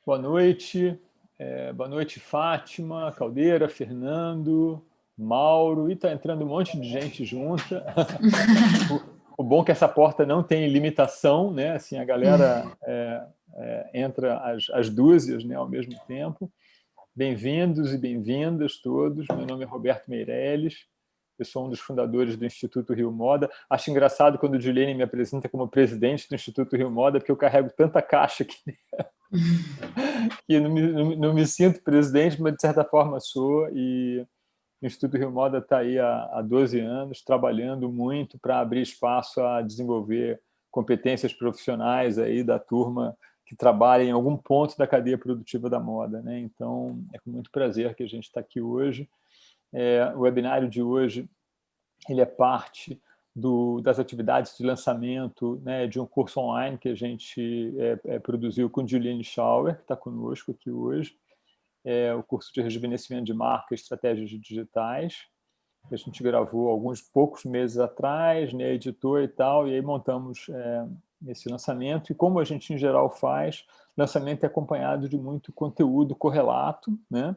Boa noite, Fátima, Caldeira, Fernando, Mauro, e está entrando um monte de gente junta. O bom é que essa porta não tem limitação, né? Assim, a galera entra às dúzias, né, ao mesmo tempo. Bem-vindos e bem-vindas todos. Meu nome é Roberto Meirelles. Eu sou um dos fundadores do Instituto Rio Moda. Acho engraçado quando o Juliane me apresenta como presidente do Instituto Rio Moda, porque eu carrego tanta caixa que não me sinto presidente, mas de certa forma sou. E o Instituto Rio Moda está aí há 12 anos, trabalhando muito para abrir espaço a desenvolver competências profissionais aí da turma que trabalha em algum ponto da cadeia produtiva da moda, né? Então, é com muito prazer que a gente está aqui hoje. O webinário de hoje ele é parte das atividades de lançamento, né, de um curso online que a gente produziu com Juliane Schauer, que está conosco aqui hoje, o curso de rejuvenescimento de marca e estratégias digitais, que a gente gravou alguns poucos meses atrás, né, editou e tal, e aí montamos esse lançamento. E como a gente, em geral, faz, lançamento é acompanhado de muito conteúdo correlato, né,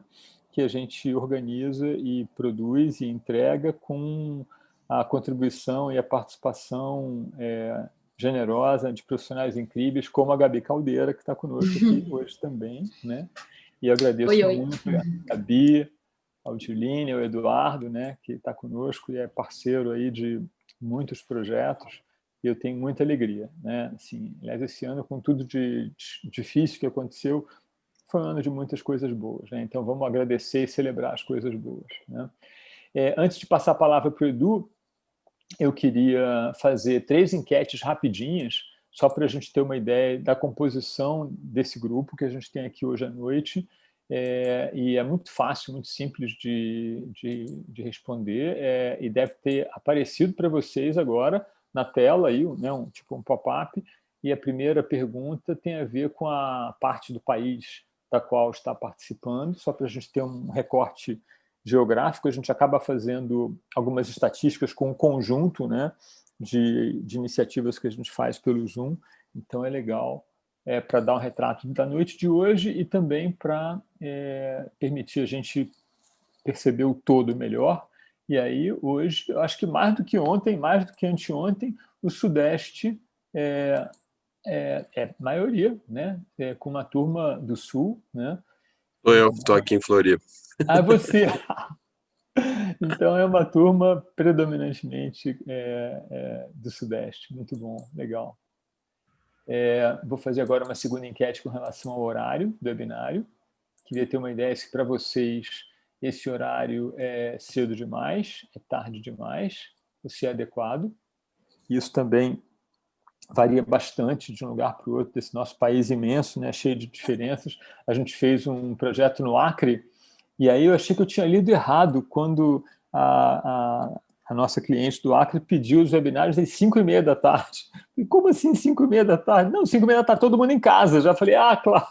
que a gente organiza e produz e entrega com a contribuição e a participação generosa de profissionais incríveis, como a Gabi Caldeira, que está conosco aqui hoje também, né? E eu agradeço muito a Gabi, ao Juline, ao Eduardo, né, que está conosco e é parceiro aí de muitos projetos, e eu tenho muita alegria, né? Assim, aliás, esse ano, com tudo de difícil que aconteceu, foi um ano de muitas coisas boas, né? Então vamos agradecer e celebrar as coisas boas, né? Antes de passar a palavra para o Edu, eu queria fazer 3 enquetes rapidinhas, só para a gente ter uma ideia da composição desse grupo que a gente tem aqui hoje à noite. E é muito fácil, muito simples de responder, e deve ter aparecido para vocês agora na tela, aí, né, tipo um pop-up. E a primeira pergunta tem a ver com a parte do país da qual está participando, só para a gente ter um recorte geográfico. A gente acaba fazendo algumas estatísticas com um conjunto, né, de iniciativas que a gente faz pelo Zoom, então é legal para dar um retrato da noite de hoje e também para permitir a gente perceber o todo melhor. E aí, hoje, eu acho que mais do que ontem, mais do que anteontem, o Sudeste é maioria, né? Com uma turma do Sul, né? Sou eu que estou aqui em Floripa. Ah, você! Então, é uma turma predominantemente do Sudeste. Muito bom, legal. Vou fazer agora uma segunda enquete com relação ao horário do webinário. Queria ter uma ideia se para vocês esse horário é cedo demais, é tarde demais, ou se é adequado. Isso também varia bastante de um lugar para o outro, desse nosso país imenso, né, cheio de diferenças. A gente fez um projeto no Acre, e aí eu achei que eu tinha lido errado quando a nossa cliente do Acre pediu os webinários às 5h30 da tarde. E como assim 5h30 da tarde? Não, 5h30 da tarde, todo mundo em casa. Já falei, claro.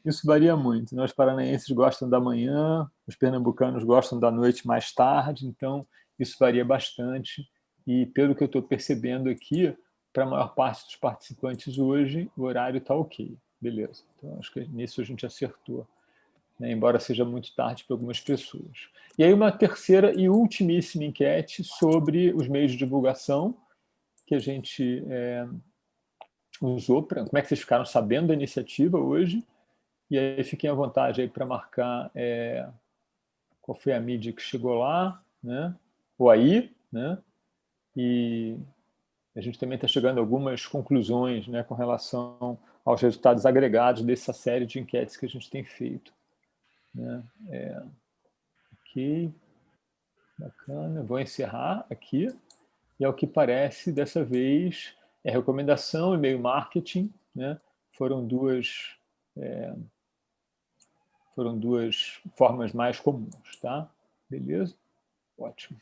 Isso varia muito. Os paranaenses gostam da manhã, os pernambucanos gostam da noite mais tarde, então isso varia bastante. E pelo que eu estou percebendo aqui, para a maior parte dos participantes hoje, o horário está ok. Beleza. Então acho que nisso a gente acertou, né? Embora seja muito tarde para algumas pessoas. E aí uma terceira e ultimíssima enquete sobre os meios de divulgação que a gente usou. Como é que vocês ficaram sabendo da iniciativa hoje? E aí fiquem à vontade aí para marcar qual foi a mídia que chegou lá, né? Ou aí, né? E a gente também está chegando a algumas conclusões, né, com relação aos resultados agregados dessa série de enquetes que a gente tem feito, né? Ok, bacana. Vou encerrar aqui. E ao que parece, dessa vez, recomendação, e-mail marketing, né? Foram duas formas mais comuns, tá? Beleza? Ótimo.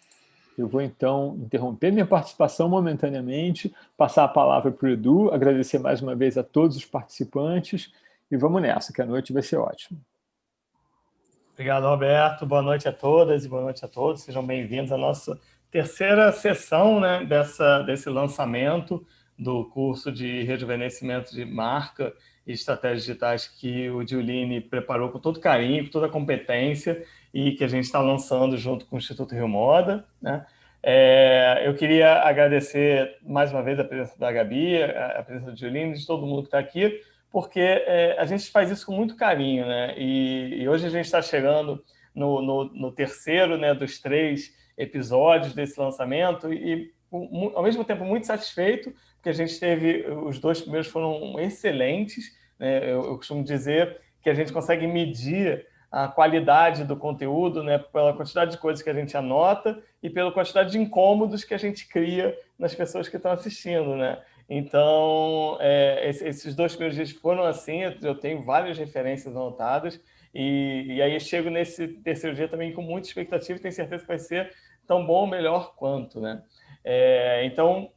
Eu vou, então, interromper minha participação momentaneamente, passar a palavra para o Edu, agradecer mais uma vez a todos os participantes e vamos nessa, que a noite vai ser ótima. Obrigado, Roberto. Boa noite a todas e boa noite a todos. Sejam bem-vindos à nossa terceira sessão, né, desse lançamento do curso de rejuvenescimento de marca e estratégias digitais que o Giulini preparou com todo carinho, com toda a competência e que a gente está lançando junto com o Instituto Rio Moda, né? Eu queria agradecer mais uma vez a presença da Gabi, a presença do Giulini, de todo mundo que está aqui, porque a gente faz isso com muito carinho, né? E hoje a gente está chegando no terceiro, né, dos 3 episódios desse lançamento e, ao mesmo tempo, muito satisfeito, porque a gente teve... Os 2 primeiros foram excelentes, né? Eu costumo dizer que a gente consegue medir a qualidade do conteúdo, né, pela quantidade de coisas que a gente anota e pela quantidade de incômodos que a gente cria nas pessoas que estão assistindo, né? Então, esses 2 primeiros dias foram assim, eu tenho várias referências anotadas, e aí eu chego nesse terceiro dia também com muita expectativa e tenho certeza que vai ser tão bom ou melhor quanto, né? Então,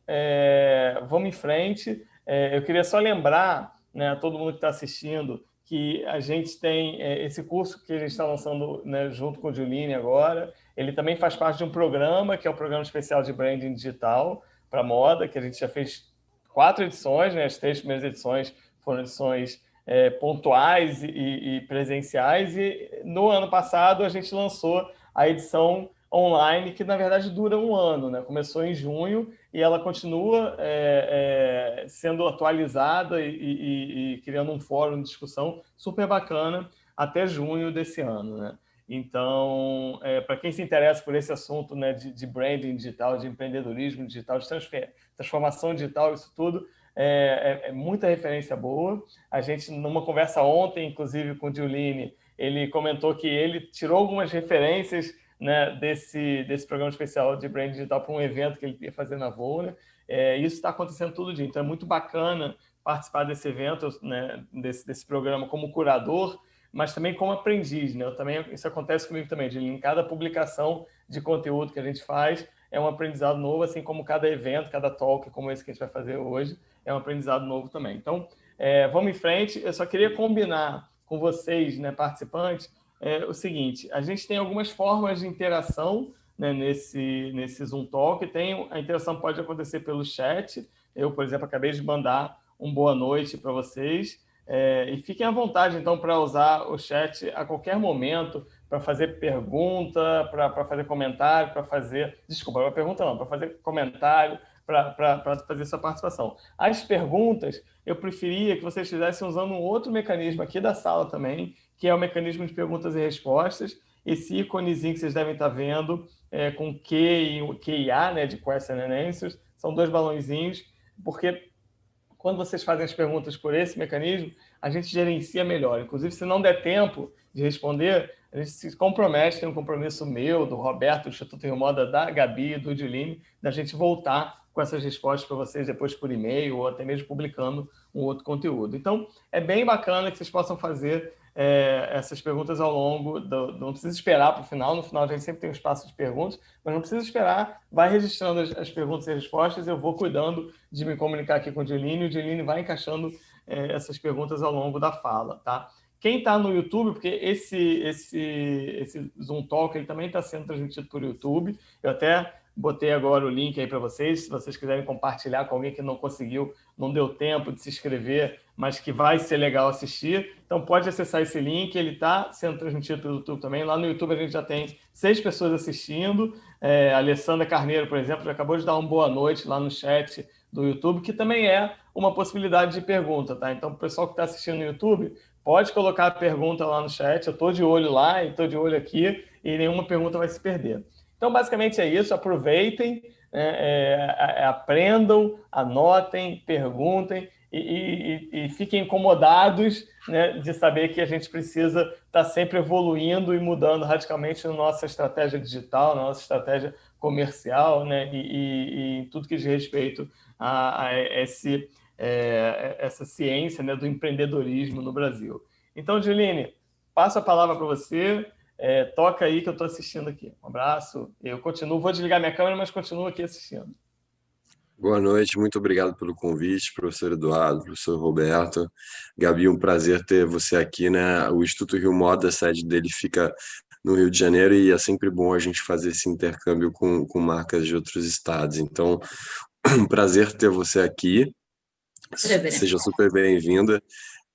vamos em frente. Eu queria só lembrar, né, a todo mundo que está assistindo, que a gente tem esse curso que a gente está lançando, né, junto com o Giulini agora. Ele também faz parte de um programa, que é o Programa Especial de Branding Digital para Moda, que a gente já fez 4 edições, né? As 3 primeiras edições foram edições pontuais e presenciais, e no ano passado a gente lançou a edição online, que na verdade dura 1 ano, né? Começou em junho e ela continua sendo atualizada e criando um fórum de discussão super bacana até junho desse ano, né? Então, para quem se interessa por esse assunto, né, de branding digital, de empreendedorismo digital, de transformação digital, isso tudo é muita referência boa. A gente, numa conversa ontem, inclusive com o Giulini, ele comentou que ele tirou algumas referências, né, desse programa especial de branding digital para um evento que ele ia fazer na Volner. Isso está acontecendo todo dia, então é muito bacana participar desse evento, né, desse programa como curador, mas também como aprendiz, né? Isso acontece comigo também, em cada publicação de conteúdo que a gente faz é um aprendizado novo, assim como cada evento, cada talk como esse que a gente vai fazer hoje é um aprendizado novo também. Então, vamos em frente. Eu só queria combinar com vocês, né, participantes, o seguinte: a gente tem algumas formas de interação, né, nesse Zoom Talk. A interação pode acontecer pelo chat. Eu, por exemplo, acabei de mandar um boa noite para vocês. E fiquem à vontade, então, para usar o chat a qualquer momento, para fazer pergunta, para fazer comentário, para fazer... Desculpa, para pergunta não, para fazer comentário, para fazer sua participação. As perguntas, eu preferia que vocês fizessem usando um outro mecanismo aqui da sala também, que é o mecanismo de perguntas e respostas. Esse íconezinho que vocês devem estar vendo, com Q e QIA, né, de Question and Answers, são 2 balãozinhos, porque quando vocês fazem as perguntas por esse mecanismo, a gente gerencia melhor. Inclusive, se não der tempo de responder, a gente se compromete, tem um compromisso meu, do Roberto, do Instituto Rio Moda, da Gabi, do Giulini, da gente voltar com essas respostas para vocês depois por e-mail ou até mesmo publicando um outro conteúdo. Então, é bem bacana que vocês possam fazer essas perguntas ao longo não precisa esperar para o final. No final a gente sempre tem um espaço de perguntas, mas não precisa esperar. Vai registrando as perguntas e respostas. Eu vou cuidando de me comunicar aqui com o Giulini vai encaixando essas perguntas ao longo da fala, tá? Quem está no YouTube, porque esse Zoom Talk ele também está sendo transmitido por YouTube. Eu até botei agora o link aí para vocês, se vocês quiserem compartilhar com alguém que não conseguiu, não deu tempo de se inscrever, mas que vai ser legal assistir. Então pode acessar esse link, ele está sendo transmitido pelo YouTube também. Lá no YouTube a gente já tem 6 pessoas assistindo. A Alessandra Carneiro, por exemplo, já acabou de dar uma boa noite lá no chat do YouTube, que também é uma possibilidade de pergunta, tá? Então, o pessoal que está assistindo no YouTube, pode colocar a pergunta lá no chat. Eu estou de olho lá e estou de olho aqui, e nenhuma pergunta vai se perder. Então, basicamente é isso. Aproveitem, aprendam, anotem, perguntem e fiquem incomodados, né, de saber que a gente precisa estar sempre evoluindo e mudando radicalmente na nossa estratégia digital, na nossa estratégia comercial, né, e em tudo que diz respeito a essa ciência, né, do empreendedorismo no Brasil. Então, Giulini, passo a palavra para você. Toca aí que eu estou assistindo aqui. Um abraço. Eu continuo, vou desligar minha câmera, mas continuo aqui assistindo. Boa noite, muito obrigado pelo convite, professor Eduardo, professor Roberto. Gabi, um prazer ter você aqui, né? O Instituto Rio Moda, a sede dele fica no Rio de Janeiro e é sempre bom a gente fazer esse intercâmbio com marcas de outros estados. Então, um prazer ter você aqui. Seja super bem-vinda.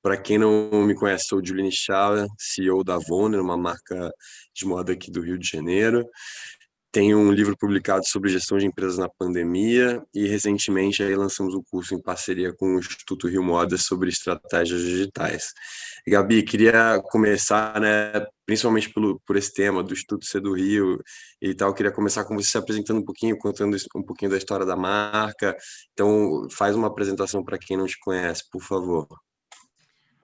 Para quem não me conhece, sou o Juliane Chala, CEO da Vonner, uma marca de moda aqui do Rio de Janeiro. Tenho um livro publicado sobre gestão de empresas na pandemia e recentemente aí lançamos um curso em parceria com o Instituto Rio Moda sobre estratégias digitais. Gabi, queria começar, né, principalmente por esse tema do Instituto Ser do Rio e tal, queria começar com você se apresentando um pouquinho, contando um pouquinho da história da marca. Então, faz uma apresentação para quem não te conhece, por favor.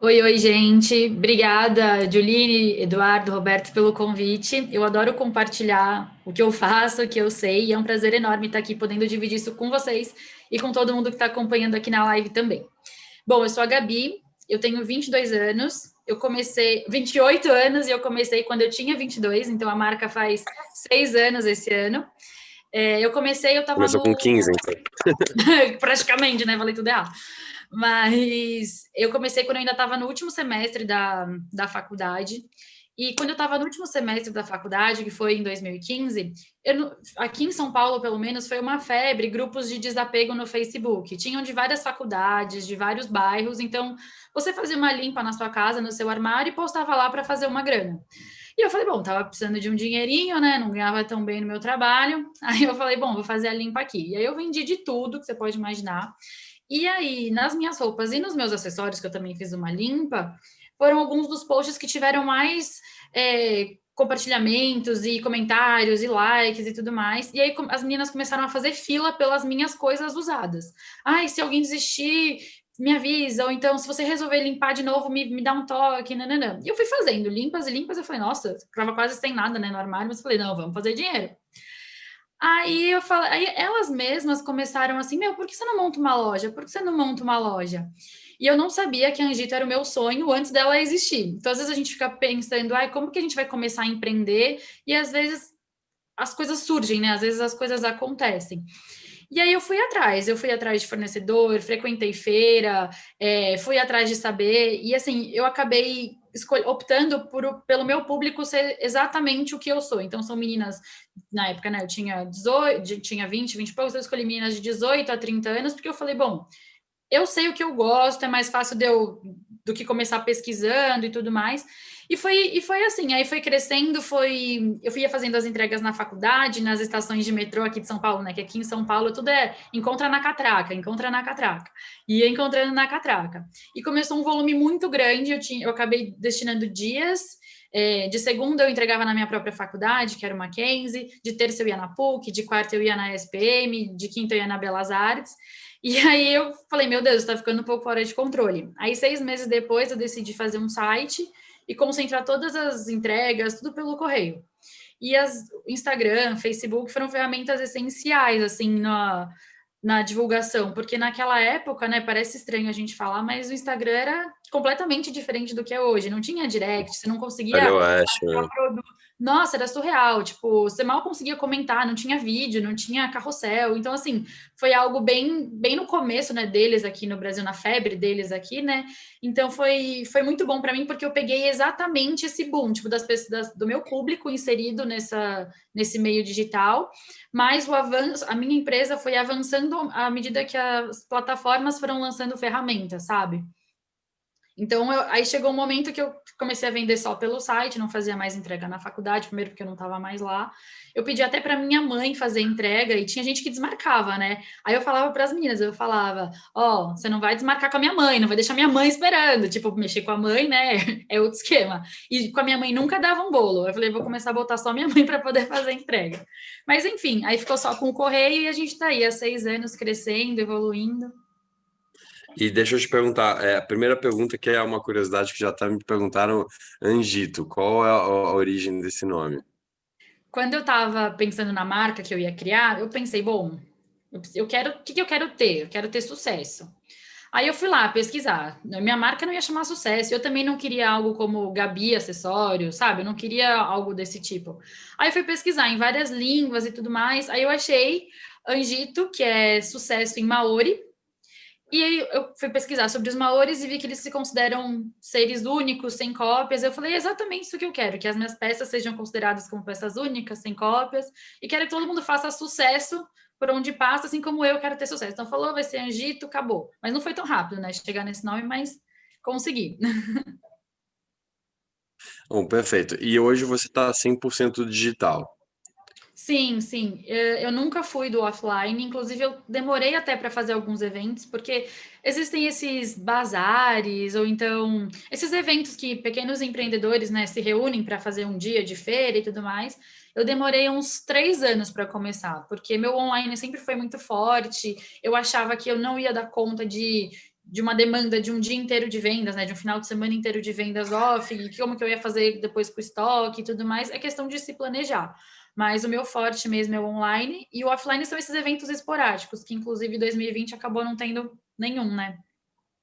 Oi, gente. Obrigada, Juline, Eduardo, Roberto, pelo convite. Eu adoro compartilhar o que eu faço, o que eu sei, e é um prazer enorme estar aqui podendo dividir isso com vocês e com todo mundo que está acompanhando aqui na live também. Bom, eu sou a Gabi, eu tenho 22 anos, eu comecei 28 anos e eu comecei quando eu tinha 22, então a marca faz 6 anos esse ano. Eu estava Começou com 15, então. Praticamente, né? Falei tudo errado. Mas eu comecei quando eu ainda estava no último semestre da faculdade. E quando eu estava no último semestre da faculdade, que foi em 2015, aqui em São Paulo, pelo menos, foi uma febre, grupos de desapego no Facebook. Tinham de várias faculdades, de vários bairros. Então, você fazia uma limpa na sua casa, no seu armário, e postava lá para fazer uma grana. E eu falei, bom, tava precisando de um dinheirinho, né? Não ganhava tão bem no meu trabalho. Aí eu falei, bom, vou fazer a limpa aqui. E aí eu vendi de tudo que você pode imaginar. E aí, nas minhas roupas e nos meus acessórios, que eu também fiz uma limpa, foram alguns dos posts que tiveram mais compartilhamentos e comentários e likes e tudo mais. E aí as meninas começaram a fazer fila pelas minhas coisas usadas. Ai, se alguém desistir, me avisa, ou então, se você resolver limpar de novo, me dá um toque, nananã. E eu fui fazendo limpas e limpas, eu falei, nossa, estava quase sem nada, né, no armário, mas eu falei, não, vamos fazer dinheiro. Aí eu falei, aí elas mesmas começaram assim, meu, por que você não monta uma loja? Por que você não monta uma loja? E eu não sabia que a Angito era o meu sonho antes dela existir. Então, às vezes a gente fica pensando, ai, como que a gente vai começar a empreender? E às vezes as coisas surgem, né? Às vezes as coisas acontecem. E aí eu fui atrás de fornecedor, frequentei feira, fui atrás de saber, e assim, eu acabei optando pelo meu público ser exatamente o que eu sou. Então, são meninas, na época, né, eu tinha 18, tinha 20 e poucos, eu escolhi meninas de 18 a 30 anos, porque eu falei, bom, eu sei o que eu gosto, é mais fácil do que começar pesquisando e tudo mais. E foi assim, aí foi crescendo, eu fui fazendo as entregas na faculdade, nas estações de metrô aqui de São Paulo, né? Que aqui em São Paulo tudo encontra na catraca. Ia encontrando na catraca. E começou um volume muito grande, eu acabei destinando dias. De segunda eu entregava na minha própria faculdade, que era o Mackenzie, de terça eu ia na PUC, de quarta eu ia na SPM, de quinta eu ia na Belas Artes. E aí eu falei, meu Deus, está ficando um pouco fora de controle. Aí 6 meses depois eu decidi fazer um site e concentrar todas as entregas, tudo pelo correio. E Instagram, Facebook foram ferramentas essenciais, assim, na divulgação, porque naquela época, né, parece estranho a gente falar, mas o Instagram era completamente diferente do que é hoje, não tinha direct, você não conseguia... Eu acho, né? Nossa, era surreal, tipo, você mal conseguia comentar, não tinha vídeo, não tinha carrossel, então, assim, foi algo bem no começo, né, deles aqui no Brasil, na febre deles aqui, né, então foi muito bom para mim, porque eu peguei exatamente esse boom, tipo, das pessoas, do meu público inserido nesse meio digital, mas o avanço, a minha empresa foi avançando à medida que as plataformas foram lançando ferramentas, sabe? Então, aí chegou um momento que eu comecei a vender só pelo site, não fazia mais entrega na faculdade, primeiro porque eu não estava mais lá. Eu pedi até para minha mãe fazer entrega e tinha gente que desmarcava, né? Aí eu falava para as meninas, eu falava, ó, você não vai desmarcar com a minha mãe, não vai deixar minha mãe esperando. Tipo, mexer com a mãe, né? É outro esquema. E com a minha mãe nunca dava um bolo. Eu falei, vou começar a botar só minha mãe para poder fazer a entrega. Mas enfim, aí ficou só com o correio e a gente está aí há 6 anos crescendo, evoluindo. E deixa eu te perguntar, a primeira pergunta que é uma curiosidade que já me perguntaram, Angito, qual é a origem desse nome? Quando eu estava pensando na marca que eu ia criar, eu pensei, bom, o que eu quero ter? Eu quero ter sucesso. Aí eu fui lá pesquisar. Minha marca não ia chamar sucesso. Eu também não queria algo como Gabi Acessórios, sabe? Eu não queria algo desse tipo. Aí eu fui pesquisar em várias línguas e tudo mais. Aí eu achei Angito, que é sucesso em Maori. E aí eu fui pesquisar sobre os maoris e vi que eles se consideram seres únicos, sem cópias. Eu falei, exatamente isso que eu quero, que as minhas peças sejam consideradas como peças únicas, sem cópias, e quero que todo mundo faça sucesso por onde passa, assim como eu quero ter sucesso. Então falou, vai ser Angito, acabou. Mas não foi tão rápido, né, chegar nesse nome, mas consegui. Bom, perfeito. E hoje você está 100% digital. Sim, sim. Eu nunca fui do offline, inclusive eu demorei até para fazer alguns eventos, porque existem esses bazares, ou então esses eventos que pequenos empreendedores, né, se reúnem para fazer um dia de feira e tudo mais. Eu demorei uns 3 anos para começar, porque meu online sempre foi muito forte. Eu achava que eu não ia dar conta de uma demanda de um dia inteiro de vendas, né, de um final de semana inteiro de vendas off, e como que eu ia fazer depois com o estoque e tudo mais. É questão de se planejar. Mas o meu forte mesmo é o online, e o offline são esses eventos esporádicos, que inclusive 2020 acabou não tendo nenhum, né?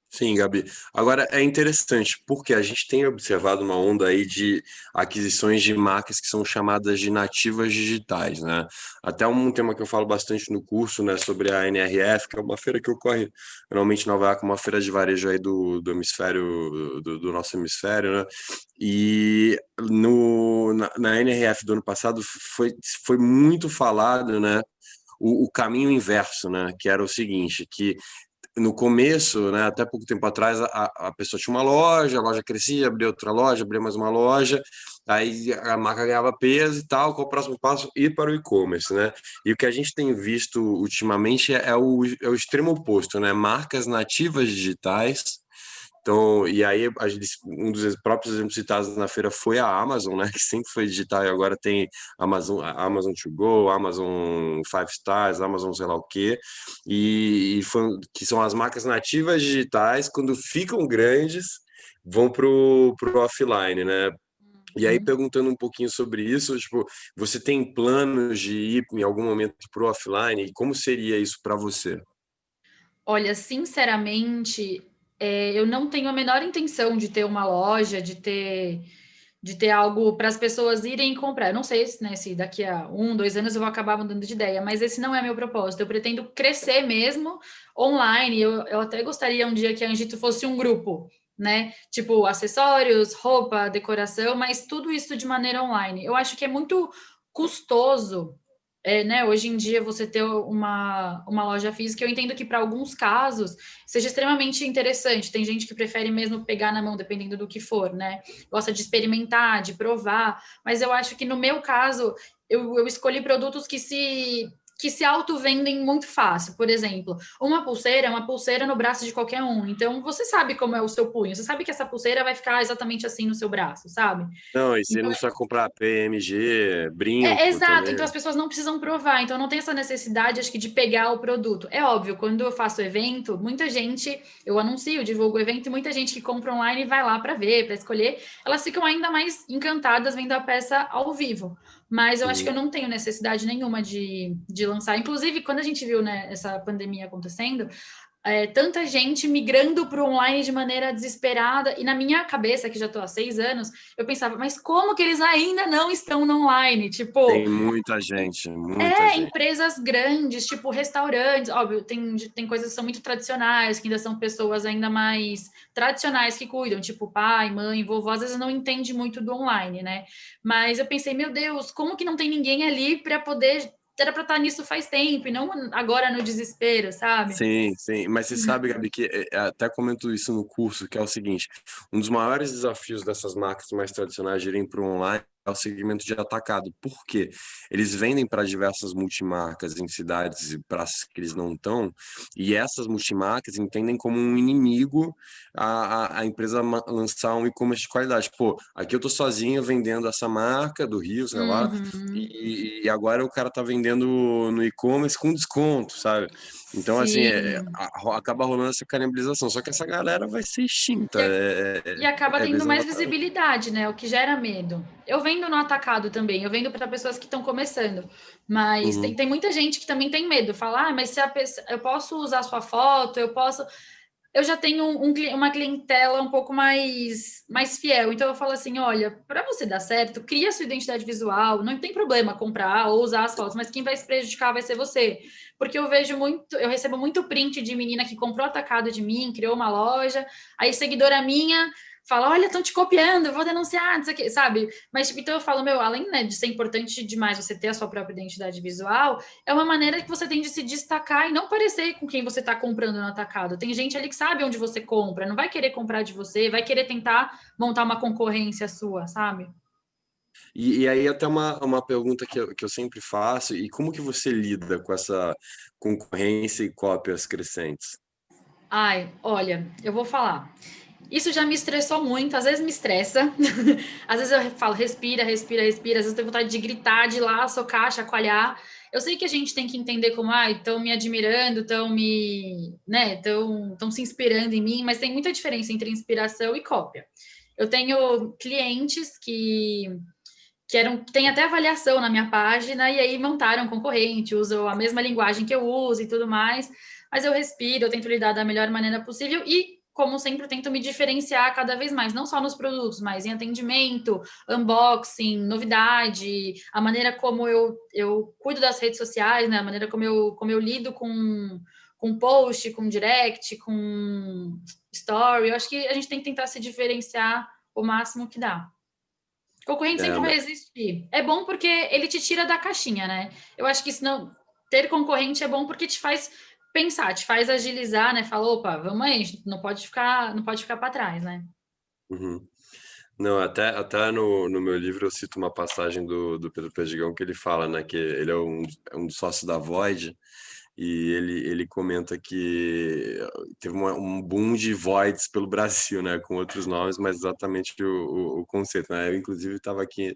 Sim, Gabi. Agora é interessante, porque a gente tem observado uma onda aí de aquisições de marcas que são chamadas de nativas digitais, né? Até um tema que eu falo bastante no curso, né, sobre a NRF, que é uma feira que ocorre normalmente em Nova York, uma feira de varejo aí do hemisfério, do nosso hemisfério, né? E na NRF do ano passado foi muito falado, né? O caminho inverso, né? Que era o seguinte, que no começo, né, até pouco tempo atrás, a pessoa tinha uma loja, a loja crescia, abria outra loja, abria mais uma loja, aí a marca ganhava peso e tal. Qual o próximo passo? Ir para o e-commerce, né? E o que a gente tem visto ultimamente é o extremo oposto, né? Marcas nativas digitais. Então, e aí um dos próprios exemplos citados na feira foi a Amazon, né, que sempre foi digital e agora tem Amazon To Go, Amazon Five Stars, Amazon sei lá o quê, que são as marcas nativas digitais, quando ficam grandes, vão pro offline, né? E aí, perguntando um pouquinho sobre isso, tipo, você tem planos de ir em algum momento pro offline? E como seria isso para você? Olha, sinceramente, eu não tenho a menor intenção de ter uma loja, de ter algo para as pessoas irem comprar. Eu não sei se, né, se daqui a 1, 2 anos eu vou acabar mudando de ideia, mas esse não é meu propósito. Eu pretendo crescer mesmo online. Eu até gostaria um dia que a Angito fosse um grupo, né? Tipo, acessórios, roupa, decoração, mas tudo isso de maneira online. Eu acho que é muito custoso, né, hoje em dia você ter uma loja física. Eu entendo que para alguns casos seja extremamente interessante. Tem gente que prefere mesmo pegar na mão, dependendo do que for, né? Gosta de experimentar, de provar, mas eu acho que no meu caso, eu escolhi produtos que se auto-vendem muito fácil. Por exemplo, uma pulseira é uma pulseira no braço de qualquer um. Então, você sabe como é o seu punho. Você sabe que essa pulseira vai ficar exatamente assim no seu braço, sabe? Não, e você não Então, precisa comprar PMG, brinco exato, também. então as pessoas não precisam provar, então não tem essa necessidade, acho que, de pegar o produto. É óbvio, quando eu faço evento, muita gente, eu anuncio, divulgo o evento, e muita gente que compra online vai lá para ver, para escolher, elas ficam ainda mais encantadas vendo a peça ao vivo. Mas eu acho que eu Uhum. não tenho necessidade nenhuma de lançar. Inclusive, quando a gente viu, né, essa pandemia acontecendo, tanta gente migrando para o online de maneira desesperada, e na minha cabeça, que já estou há 6 anos, eu pensava, mas como que eles ainda não estão no online? Tipo, Tem muita gente, muita gente. empresas grandes, tipo restaurantes, óbvio, tem coisas que são muito tradicionais, que ainda são pessoas ainda mais tradicionais que cuidam, tipo pai, mãe, vovó, às vezes não entende muito do online, né? Mas eu pensei, meu Deus, como que não tem ninguém ali para poder. Era para estar nisso faz tempo, e não agora no desespero, sabe? Sim, sim. Mas você sabe, Gabi, que até comento isso no curso, que é o seguinte: um dos maiores desafios dessas marcas mais tradicionais de irem para o online é o segmento de atacado. Por quê? Eles vendem para diversas multimarcas em cidades e praças que eles não estão, e essas multimarcas entendem como um inimigo a empresa lançar um e-commerce de qualidade. Pô, aqui eu tô sozinho vendendo essa marca do Rio, sei lá, Uhum. e agora o cara tá vendendo no e-commerce com desconto, sabe? Então, assim, Sim. acaba rolando essa canibalização. Só que essa galera vai ser extinta. E, e acaba tendo Eles não mais vão... visibilidade, né? O que gera medo. Eu vendo no atacado também, eu vendo para pessoas que estão começando, mas tem, Uhum. tem muita gente que também tem medo. Fala, mas se a pessoa, eu posso usar sua foto, eu posso. Eu já tenho uma clientela um pouco mais fiel. Então eu falo assim: olha, para você dar certo, cria sua identidade visual, não tem problema comprar ou usar as fotos, mas quem vai se prejudicar vai ser você. Porque eu recebo muito print de menina que comprou atacado de mim, criou uma loja, aí seguidora minha fala, olha, estão te copiando, eu vou denunciar, não sei o quê, sabe? Mas, tipo, então eu falo, meu, além, né, de ser importante demais você ter a sua própria identidade visual, é uma maneira que você tem de se destacar e não parecer com quem você está comprando no atacado. Tem gente ali que sabe onde você compra, não vai querer comprar de você, vai querer tentar montar uma concorrência sua, sabe? E aí até uma pergunta que eu sempre faço, e como que você lida com essa concorrência e cópias crescentes? Ai, olha, eu vou falar. Isso já me estressou muito, às vezes me estressa. Às vezes eu falo, respira, respira, respira. Às vezes eu tenho vontade de gritar, de ir lá, socar, chacoalhar. Eu sei que a gente tem que entender como, estão me admirando, estão me, né, estão se inspirando em mim, mas tem muita diferença entre inspiração e cópia. Eu tenho clientes que tem até avaliação na minha página, e aí montaram um concorrente, usam a mesma linguagem que eu uso e tudo mais, mas eu respiro, eu tento lidar da melhor maneira possível e, como sempre, eu tento me diferenciar cada vez mais, não só nos produtos, mas em atendimento, unboxing, novidade, a maneira como eu cuido das redes sociais, né? A maneira como eu lido com post, com direct, com story. Eu acho que a gente tem que tentar se diferenciar o máximo que dá. Concorrente sempre vai existir. É bom porque ele te tira da caixinha, né? Eu acho que ter concorrente é bom porque te faz pensar, te faz agilizar, né? Fala, opa, vamos aí, não pode ficar para trás, né? Uhum. Não, até no meu livro eu cito uma passagem do Pedro Perdigão que ele fala, né, que ele é um dos sócios da Void, e ele comenta que teve um boom de voids pelo Brasil, né, com outros nomes, mas exatamente o conceito, né? Eu, inclusive, estava aqui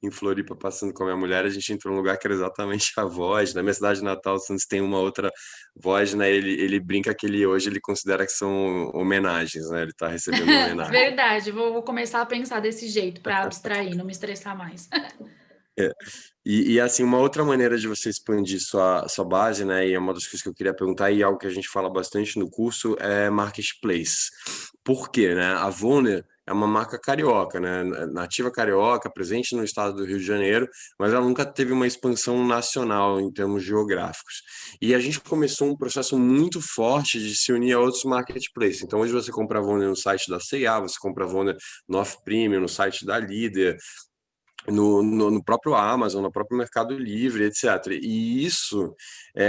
em Floripa passando com a minha mulher, a gente entrou num lugar que era exatamente a Void. Na minha cidade natal, Santos, tem uma outra Void, né? Ele brinca que hoje ele considera que são homenagens, né? Ele está recebendo homenagem. Verdade, vou começar a pensar desse jeito para abstrair, não me estressar mais. É. E assim, uma outra maneira de você expandir sua base, né, e é uma das coisas que eu queria perguntar, e algo que a gente fala bastante no curso, é marketplace. Por quê, né? A Voner é uma marca carioca, né, nativa carioca, presente no estado do Rio de Janeiro, mas ela nunca teve uma expansão nacional em termos geográficos. E a gente começou um processo muito forte de se unir a outros marketplaces. Então, hoje você compra a Voner no site da C&A, você compra a Voner no Off Premium, no site da Líder, no próprio Amazon, no próprio Mercado Livre, etc. E isso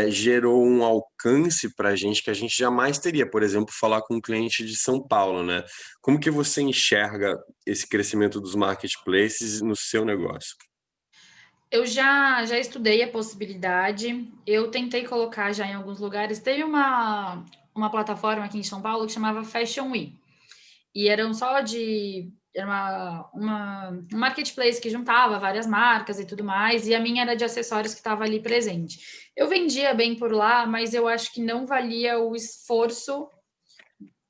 gerou um alcance para a gente jamais teria, por exemplo, falar com um cliente de São Paulo, né? Como que você enxerga esse crescimento dos marketplaces no seu negócio? Eu já estudei a possibilidade, eu tentei colocar já em alguns lugares. Teve uma plataforma aqui em São Paulo que chamava Fashion Week. E eram só de... Era um marketplace que juntava várias marcas e tudo mais, e a minha era de acessórios que estava ali presente. Eu vendia bem por lá, mas eu acho que não valia o esforço,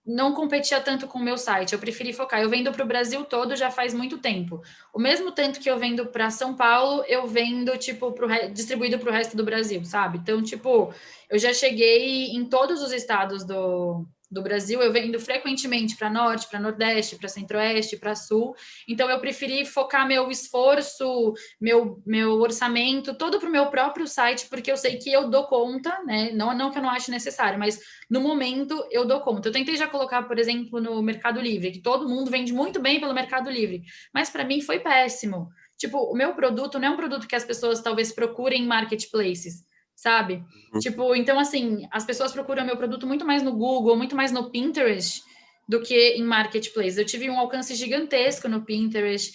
não competia tanto com o meu site. Eu preferi focar. Eu vendo para o Brasil todo já faz muito tempo. O mesmo tanto que eu vendo para São Paulo, eu vendo, tipo, distribuído para o resto do Brasil, sabe? Então, tipo, eu já cheguei em todos os estados do Brasil, eu vendo frequentemente para Norte, para Nordeste, para Centro-Oeste, para Sul. Então, eu preferi focar meu esforço, meu orçamento, todo para o meu próprio site, porque eu sei que eu dou conta, né? Não que eu não ache necessário, mas no momento eu dou conta. Eu tentei já colocar, por exemplo, no Mercado Livre, que todo mundo vende muito bem pelo Mercado Livre, mas para mim foi péssimo. Tipo, o meu produto não é um produto que as pessoas talvez procurem em marketplaces, sabe? Tipo, então assim, as pessoas procuram meu produto muito mais no Google, muito mais no Pinterest do que em marketplace. Eu tive um alcance gigantesco no Pinterest.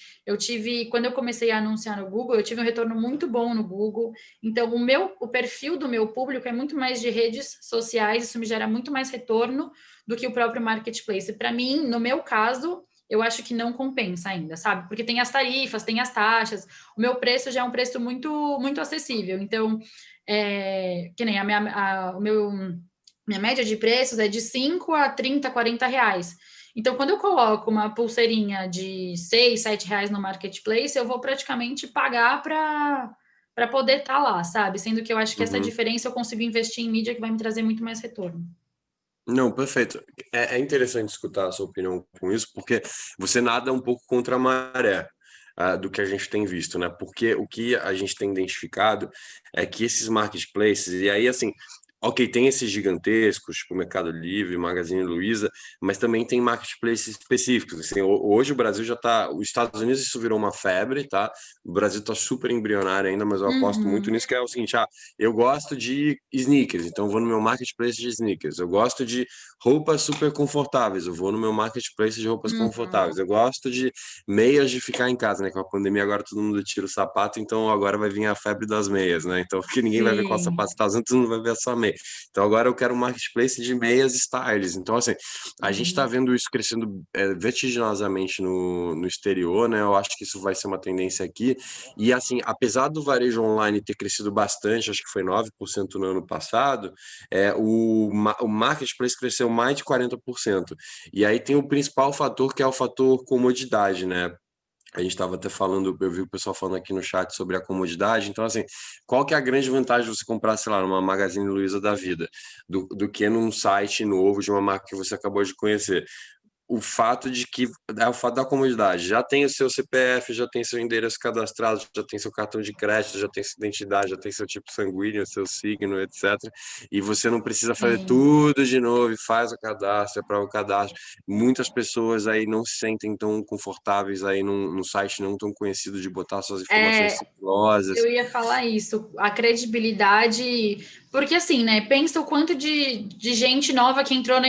Quando eu comecei a anunciar no Google, eu tive um retorno muito bom no Google. Então, o perfil do meu público é muito mais de redes sociais, isso me gera muito mais retorno do que o próprio marketplace. Para mim, no meu caso, eu acho que não compensa ainda, sabe? Porque tem as tarifas, tem as taxas. O meu preço já é um preço muito, muito acessível. Então, que nem minha média de preços é de 5 a 30, 40 reais. Então, quando eu coloco uma pulseirinha de 6, 7 reais no marketplace, eu vou praticamente pagar para poder estar lá, sabe? Sendo que eu acho que essa diferença eu consigo investir em mídia que vai me trazer muito mais retorno. Não, perfeito. É interessante escutar a sua opinião com isso, porque você nada um pouco contra a maré. Do que a gente tem visto, né? Porque o que a gente tem identificado é que esses marketplaces, e aí, assim, Ok, tem esses gigantescos, tipo Mercado Livre, Magazine Luiza, mas também tem marketplaces específicos. Assim, hoje o Brasil já está... Os Estados Unidos isso virou uma febre, tá? O Brasil está super embrionário ainda, mas eu aposto muito Uhum, nisso, que é o seguinte, eu gosto de sneakers, então eu vou no meu marketplace de sneakers. Eu gosto de roupas super confortáveis, eu vou no meu marketplace de roupas uhum. confortáveis. Eu gosto de meias de ficar em casa, né? Com a pandemia agora todo mundo tira o sapato, então agora vai vir a febre das meias, né? Então, porque ninguém vai ver qual Sim. sapato você tá usando, todo mundo vai ver a sua meia. Então agora eu quero um marketplace de meias styles. Então, assim, a gente está Uhum. vendo isso crescendo vertiginosamente no exterior, né? Eu acho que isso vai ser uma tendência aqui. E, assim, apesar do varejo online ter crescido bastante, acho que foi 9% no ano passado, o marketplace cresceu mais de 40%. E aí tem o principal fator, que é o fator comodidade, né? A gente estava até falando, eu vi o pessoal falando aqui no chat sobre a comodidade. Então, assim, qual que é a grande vantagem de você comprar, sei lá, numa Magazine Luiza da vida, do que num site novo de uma marca que você acabou de conhecer? O fato de que é o fato da comodidade. Já tem o seu CPF, já tem seu endereço cadastrado, já tem seu cartão de crédito, já tem sua identidade, já tem seu tipo sanguíneo, seu signo, etc. E você não precisa fazer Sim. tudo de novo e faz o cadastro, aprova o cadastro. Muitas pessoas aí não se sentem tão confortáveis aí num site não tão conhecido de botar suas informações É, sigilosas. eu ia falar isso, a credibilidade, porque assim, né? Pensa o quanto de gente nova que entrou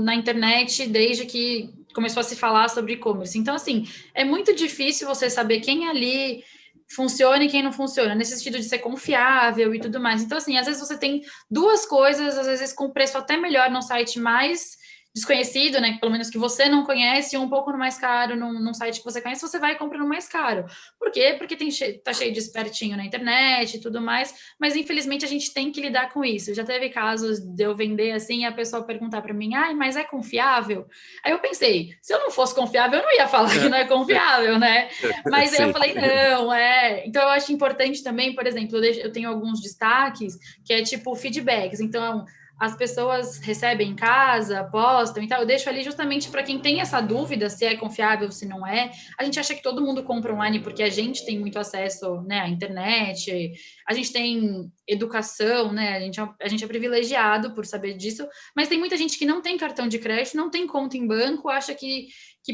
na internet desde que começou a se falar sobre e-commerce. Então, assim, é muito difícil você saber quem ali funciona e quem não funciona, nesse sentido de ser confiável e tudo mais. Então, assim, às vezes você tem duas coisas, às vezes com preço até melhor num site mais desconhecido, né? Pelo menos que você não conhece, um pouco mais caro num site que você conhece, você vai comprando mais caro. Por quê? Porque tá cheio de espertinho na internet e tudo mais, mas infelizmente a gente tem que lidar com isso. Já teve casos de eu vender assim e a pessoa perguntar para mim, ai, mas é confiável? Aí eu pensei, se eu não fosse confiável, eu não ia falar que não é confiável, né? Mas aí eu Sim. falei, não, é. Então eu acho importante também, por exemplo, eu tenho alguns destaques que é tipo feedbacks. Então, as pessoas recebem em casa, postam e tal. Eu deixo ali justamente para quem tem essa dúvida se é confiável, se não é. A gente acha que todo mundo compra online porque a gente tem muito acesso, né, à internet, a gente tem educação, né? A gente é privilegiado por saber disso, mas tem muita gente que não tem cartão de crédito, não tem conta em banco, acha que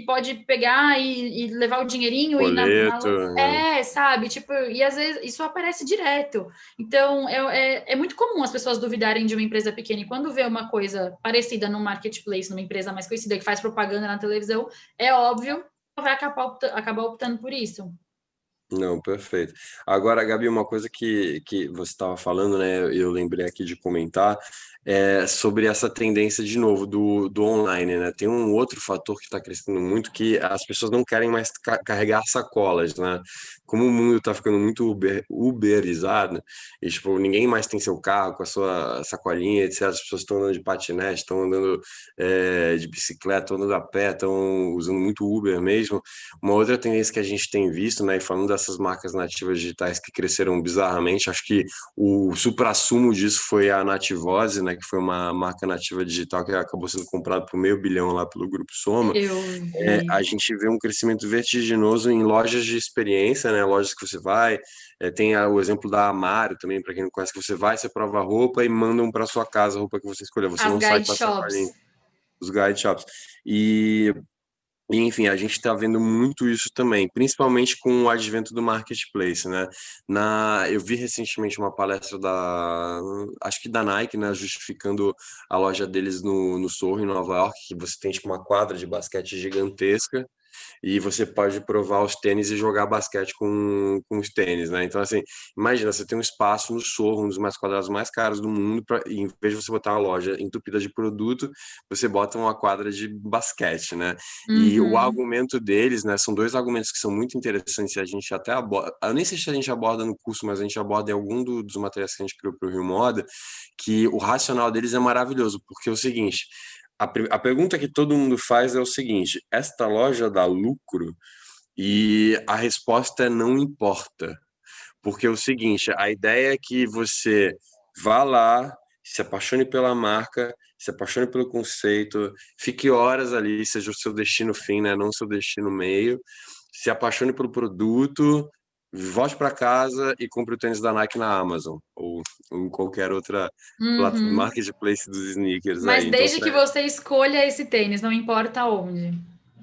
pode pegar e levar o dinheirinho e Boleto, sabe? Tipo, e às vezes isso aparece direto. Então, é muito comum as pessoas duvidarem de uma empresa pequena. E quando vê uma coisa parecida no marketplace, numa empresa mais conhecida que faz propaganda na televisão, é óbvio que vai acabar optando por isso. não, perfeito. Agora, Gabi, uma coisa que você estava falando, né? Eu lembrei aqui de comentar, sobre essa tendência de novo do online, né? Tem um outro fator que está crescendo muito, que as pessoas não querem mais carregar sacolas, né? Como o mundo está ficando muito uberizado, e tipo, ninguém mais tem seu carro com a sua sacolinha, etc. As pessoas estão andando de patinete, estão andando de bicicleta, estão andando a pé, estão usando muito Uber mesmo. Uma outra tendência que a gente tem visto, né, e falando dessas marcas nativas digitais que cresceram bizarramente, acho que o suprassumo disso foi a Nativose, né, que foi uma marca nativa digital que acabou sendo comprada por R$ 500 milhão lá pelo Grupo Soma. Eu vi. A gente vê um crescimento vertiginoso em lojas de experiência, né, lojas que você vai, tem o exemplo da Amário também, para quem não conhece, que você vai, você prova a roupa e mandam para sua casa a roupa que você escolheu, você As não sai guide com a sacolinha, shops. os guide shops. E, enfim, a gente está vendo muito isso também, principalmente com o advento do marketplace, né? Eu vi recentemente uma palestra acho que da Nike, né, justificando a loja deles no Sorro, em Nova York, que você tem tipo uma quadra de basquete gigantesca, e você pode provar os tênis e jogar basquete com os tênis, né? Então, assim, imagina, você tem um espaço no Sorro, um dos mais quadrados mais caros do mundo, e em vez de você botar uma loja entupida de produto, você bota uma quadra de basquete, né? E o Uhum. argumento deles, né, são dois argumentos que são muito interessantes e a gente até aborda, eu nem sei se a gente aborda no curso, mas a gente aborda em algum dos materiais que a gente criou para o Rio Moda, que o racional deles é maravilhoso, porque é o seguinte, a pergunta que todo mundo faz é o seguinte: esta loja dá lucro? E a resposta é não importa. Porque é o seguinte, a ideia é que você vá lá, se apaixone pela marca, se apaixone pelo conceito, fique horas ali, seja o seu destino fim, né, não o seu destino meio, se apaixone pelo produto, volte para casa e compre o tênis da Nike na Amazon ou em qualquer outra Uhum. marketplace dos sneakers Mas aí. Então, desde que você escolha esse tênis, não importa onde.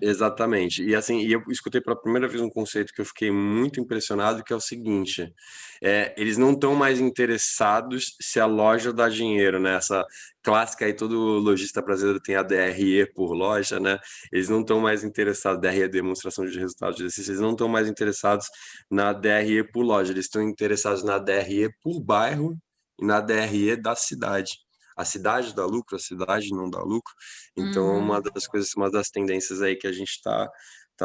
exatamente. E assim, eu escutei pela primeira vez um conceito que eu fiquei muito impressionado, que é o seguinte: eles não estão mais interessados se a loja dá dinheiro, né? Essa clássica aí, todo lojista brasileiro tem a DRE por loja, né? Eles não estão mais interessados, DRE é demonstração de resultados de exercício, eles não estão mais interessados na DRE por loja, eles estão interessados na DRE por bairro e na DRE da cidade. A cidade dá lucro, a cidade não dá lucro. Então, uma Uhum. das coisas, uma das tendências aí que a gente tá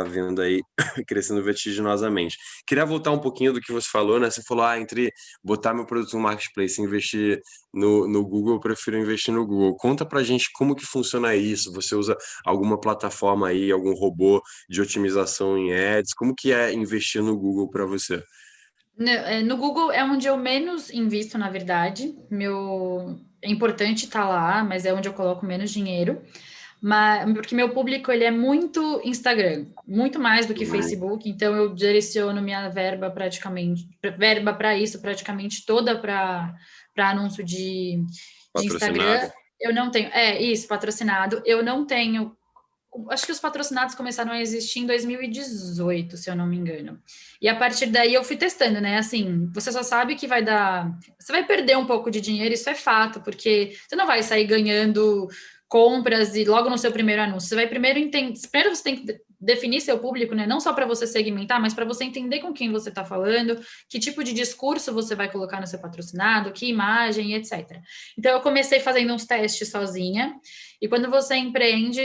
vendo aí crescendo vertiginosamente. Queria voltar um pouquinho do que você falou, né? Você falou, entre botar meu produto no marketplace e investir no Google, eu prefiro investir no Google. Conta pra gente como que funciona isso. Você usa alguma plataforma aí, algum robô de otimização em ads? Como que é investir no Google para você? No Google é onde eu menos invisto, na verdade. É importante estar lá, mas é onde eu coloco menos dinheiro. Mas, porque meu público ele é muito Instagram, muito mais do que Facebook, então eu direciono minha verba para isso, praticamente toda para anúncio de Instagram. Patrocinado? Eu não tenho, isso, patrocinado. Eu não tenho. Acho que os patrocinados começaram a existir em 2018, se eu não me engano. E a partir daí eu fui testando, né? Assim, você só sabe que vai dar. Você vai perder um pouco de dinheiro, isso é fato, porque você não vai sair ganhando compras e logo no seu primeiro anúncio. Você vai primeiro entender. Primeiro você tem que definir seu público, né? Não só para você segmentar, mas para você entender com quem você está falando, que tipo de discurso você vai colocar no seu patrocinado, que imagem, etc. Então eu comecei fazendo uns testes sozinha, e quando você empreende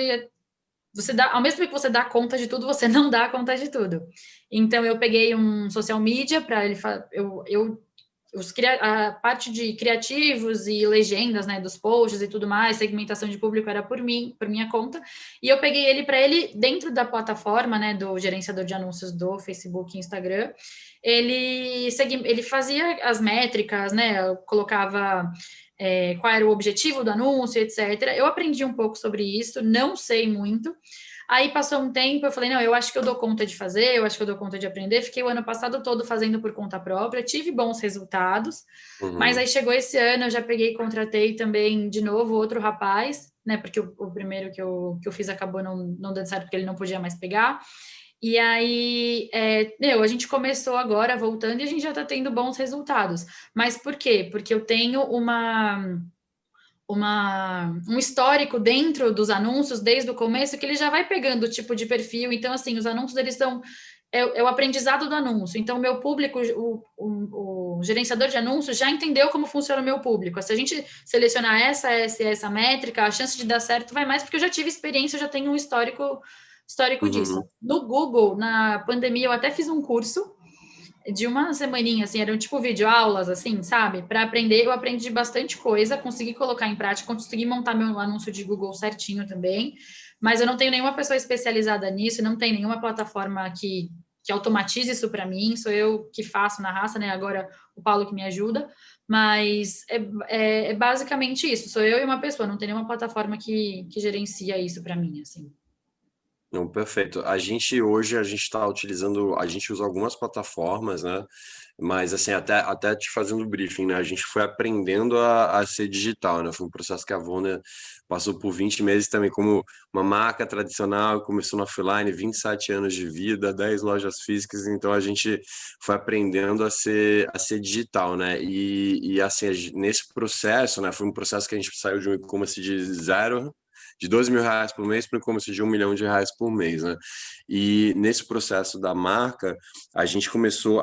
você dá, ao mesmo tempo que você dá conta de tudo, você não dá conta de tudo. Então, eu peguei um social media para ele, a parte de criativos e legendas, né, dos posts e tudo mais, segmentação de público era por mim, por minha conta, e eu peguei ele para ele dentro da plataforma, né, do gerenciador de anúncios do Facebook e Instagram. Ele fazia as métricas, né, eu colocava qual era o objetivo do anúncio, etc. Eu aprendi um pouco sobre isso, não sei muito. Aí passou um tempo, eu falei, não, eu acho que eu dou conta de fazer, eu acho que eu dou conta de aprender. Fiquei o ano passado todo fazendo por conta própria, tive bons resultados, mas aí chegou esse ano, eu já peguei e contratei também, de novo, outro rapaz, né, porque o primeiro que eu fiz acabou não dando certo, porque ele não podia mais pegar. E aí, a gente começou agora voltando e a gente já está tendo bons resultados. Mas por quê? Porque eu tenho um histórico dentro dos anúncios desde o começo que ele já vai pegando o tipo de perfil. Então, assim, os anúncios eles são o aprendizado do anúncio. Então, o meu público, o gerenciador de anúncios já entendeu como funciona o meu público. Se a gente selecionar essa métrica, a chance de dar certo vai mais, porque eu já tive experiência, eu já tenho um histórico disso. No Google, na pandemia, eu até fiz um curso de uma semaninha, assim, eram tipo videoaulas, assim, sabe? Para aprender, eu aprendi bastante coisa, consegui colocar em prática, consegui montar meu anúncio de Google certinho também, mas eu não tenho nenhuma pessoa especializada nisso, não tem nenhuma plataforma que automatize isso para mim, sou eu que faço na raça, né? Agora o Paulo que me ajuda, mas é basicamente isso, sou eu e uma pessoa, não tem nenhuma plataforma que gerencia isso para mim, assim. Não, perfeito. A gente hoje está utilizando, a gente usa algumas plataformas, né? Mas assim, até te fazendo briefing, né? A gente foi aprendendo a ser digital, né? Foi um processo que a Vona passou por 20 meses também como uma marca tradicional, começou na offline, 27 anos de vida, 10 lojas físicas, então a gente foi aprendendo a ser digital, né? E assim, nesse processo, né? Foi um processo que a gente saiu de um e-commerce de zero, de R$ 12.000 por mês para um e-commerce de R$ 1 milhão por mês, né? E nesse processo da marca, a gente começou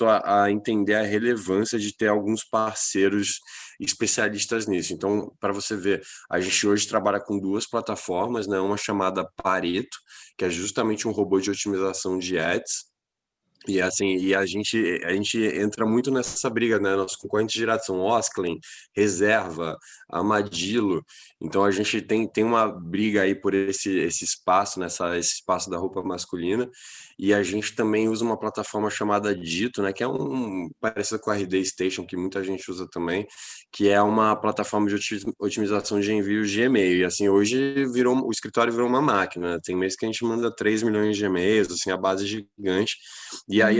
a entender a relevância de ter alguns parceiros especialistas nisso. Então, para você ver, a gente hoje trabalha com duas plataformas, né? Uma chamada Pareto, que é justamente um robô de otimização de ads, e assim, a gente entra muito nessa briga, né? Nossos concorrentes diretos são Osklen, Reserva, Amadilo. Então a gente tem uma briga aí por esse espaço, esse espaço da roupa masculina. E a gente também usa uma plataforma chamada Dito, né? Que é parecido com a RD Station, que muita gente usa também, que é uma plataforma de otimização de envios de e-mail. E assim, hoje o escritório virou uma máquina, né? Tem mês que a gente manda 3 milhões de e-mails, assim, a base gigante. E aí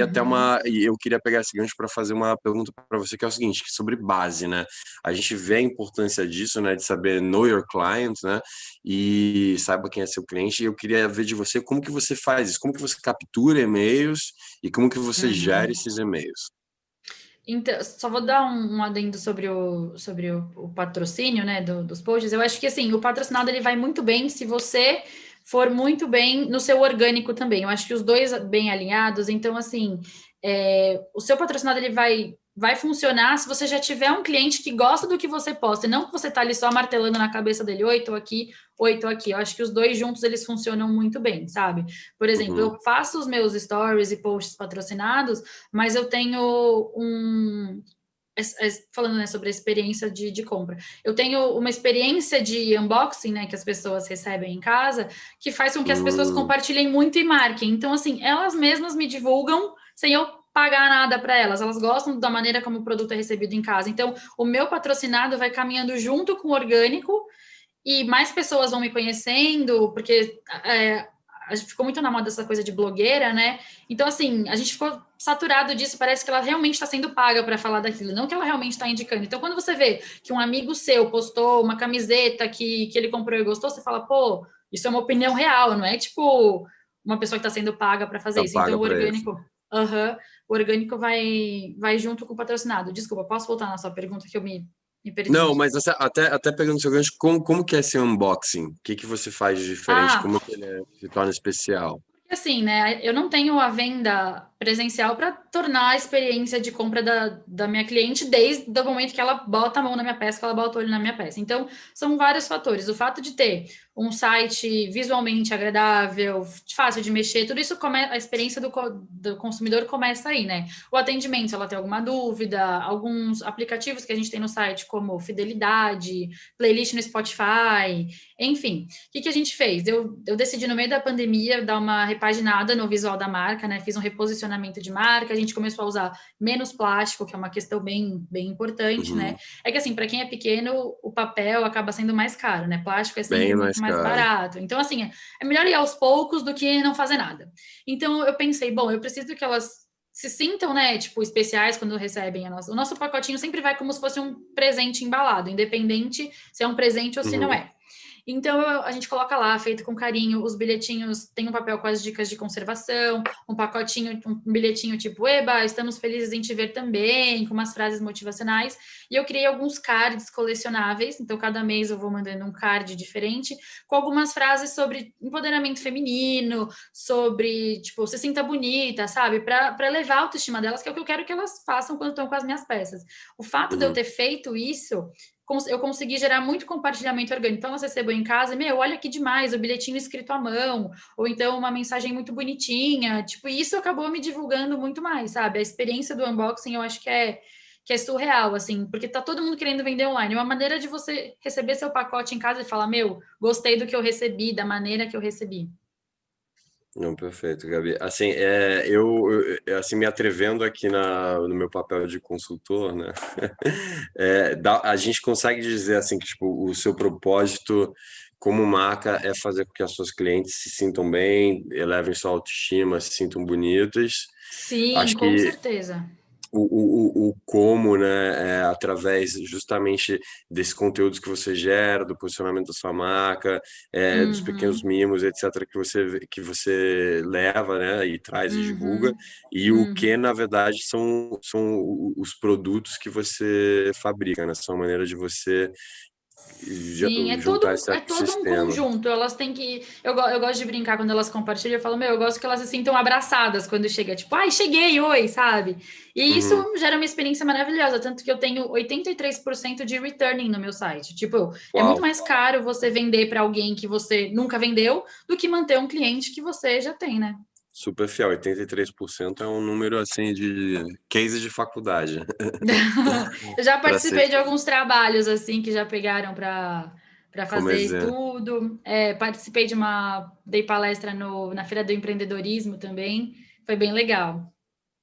e eu queria pegar esse gancho para fazer uma pergunta para você, que é o seguinte, sobre base, né? A gente vê a importância disso, né, de saber know your client, né? E saiba quem é seu cliente. E eu queria ver de você como que você faz isso, como que você captura e-mails e como que você gera esses e-mails. Então, só vou dar um adendo sobre o patrocínio, né, dos posts. Eu acho que, assim, o patrocinado, ele vai muito bem se você for muito bem no seu orgânico também. Eu acho que os dois bem alinhados. Então, assim, o seu patrocinado, ele vai funcionar se você já tiver um cliente que gosta do que você posta, e não que você tá ali só martelando na cabeça dele, oi, tô aqui, oi, tô aqui. Eu acho que os dois juntos, eles funcionam muito bem, sabe? Por exemplo, eu faço os meus stories e posts patrocinados, mas eu tenho falando, né, sobre a experiência de compra. Eu tenho uma experiência de unboxing, né, que as pessoas recebem em casa, que faz com que as pessoas compartilhem muito e marquem. Então, assim, elas mesmas me divulgam sem eu pagar nada para elas. Elas gostam da maneira como o produto é recebido em casa. Então, o meu patrocinado vai caminhando junto com o orgânico e mais pessoas vão me conhecendo, porque a gente ficou muito na moda essa coisa de blogueira, né? Então, assim, a gente ficou saturado disso, parece que ela realmente está sendo paga para falar daquilo, não que ela realmente está indicando. Então, quando você vê que um amigo seu postou uma camiseta que ele comprou e gostou, você fala, pô, isso é uma opinião real, não é tipo uma pessoa que está sendo paga para fazer isso. Então, o orgânico, o orgânico vai junto com o patrocinado. Desculpa, posso voltar na sua pergunta que eu me perdi? Não, mas até pegando seu gancho, como que é esse unboxing? O que você faz de diferente? Como que ele se torna especial? Assim, né? Eu não tenho a venda presencial para tornar a experiência de compra da minha cliente desde o momento que ela bota a mão na minha peça, que ela bota o olho na minha peça. Então, são vários fatores. O fato de ter um site visualmente agradável, fácil de mexer, tudo isso, a experiência do consumidor começa aí, né? O atendimento, se ela tem alguma dúvida, alguns aplicativos que a gente tem no site, como Fidelidade, playlist no Spotify, enfim. O que a gente fez? Eu decidi, no meio da pandemia, dar uma repaginada no visual da marca, né? Fiz um reposicionamento de marca, a gente começou a usar menos plástico, que é uma questão bem importante, né? É que, assim, para quem é pequeno, o papel acaba sendo mais caro, né? Plástico é sempre muito mais barato. Então, assim, é melhor ir aos poucos do que não fazer nada. Então, eu pensei, bom, eu preciso que elas se sintam, né, tipo, especiais quando recebem o nosso pacotinho sempre vai como se fosse um presente embalado, independente se é um presente ou se não é. Então, a gente coloca lá, feito com carinho, os bilhetinhos, tem um papel com as dicas de conservação, um pacotinho, um bilhetinho tipo, eba, estamos felizes em te ver também, com umas frases motivacionais, e eu criei alguns cards colecionáveis, então cada mês eu vou mandando um card diferente, com algumas frases sobre empoderamento feminino, sobre, tipo, se sinta bonita, sabe? Para elevar a autoestima delas, que é o que eu quero que elas façam quando estão com as minhas peças. O fato de eu ter feito isso, eu consegui gerar muito compartilhamento orgânico. Então, elas recebam em casa, olha que demais, o bilhetinho escrito à mão, ou então uma mensagem muito bonitinha, tipo, isso acabou me divulgando muito mais, sabe? A experiência do unboxing, eu acho que é surreal, assim, porque tá todo mundo querendo vender online. É uma maneira de você receber seu pacote em casa e falar, gostei do que eu recebi, da maneira que eu recebi. Não, perfeito, Gabi. Assim, assim, me atrevendo aqui no meu papel de consultor, né? A gente consegue dizer assim que tipo, o seu propósito como marca é fazer com que as suas clientes se sintam bem, elevem sua autoestima, se sintam bonitas. Sim, Acho com que certeza. o como, né, através justamente desses conteúdos que você gera, do posicionamento da sua marca, dos pequenos mimos, etc., que você leva, né, e traz e divulga, e o que, na verdade, são os produtos que você fabrica, né, são a maneira de você Sim, juntar esse é todo um ecossistema. conjunto. Elas têm que. Eu gosto de brincar quando elas compartilham. Eu falo, eu gosto que elas se sintam abraçadas quando chega. Tipo, ai, cheguei, oi, sabe? E isso gera uma experiência maravilhosa. Tanto que eu tenho 83% de returning no meu site. Tipo, é muito Uau! mais caro você vender para alguém que você nunca vendeu do que manter um cliente que você já tem, né? Super fiel, 83% é um número assim de case de faculdade. Eu já Para ser participei de alguns trabalhos assim que já pegaram para como fazer exemplo. tudo. Participei dei palestra na Feira do Empreendedorismo também. Foi bem legal.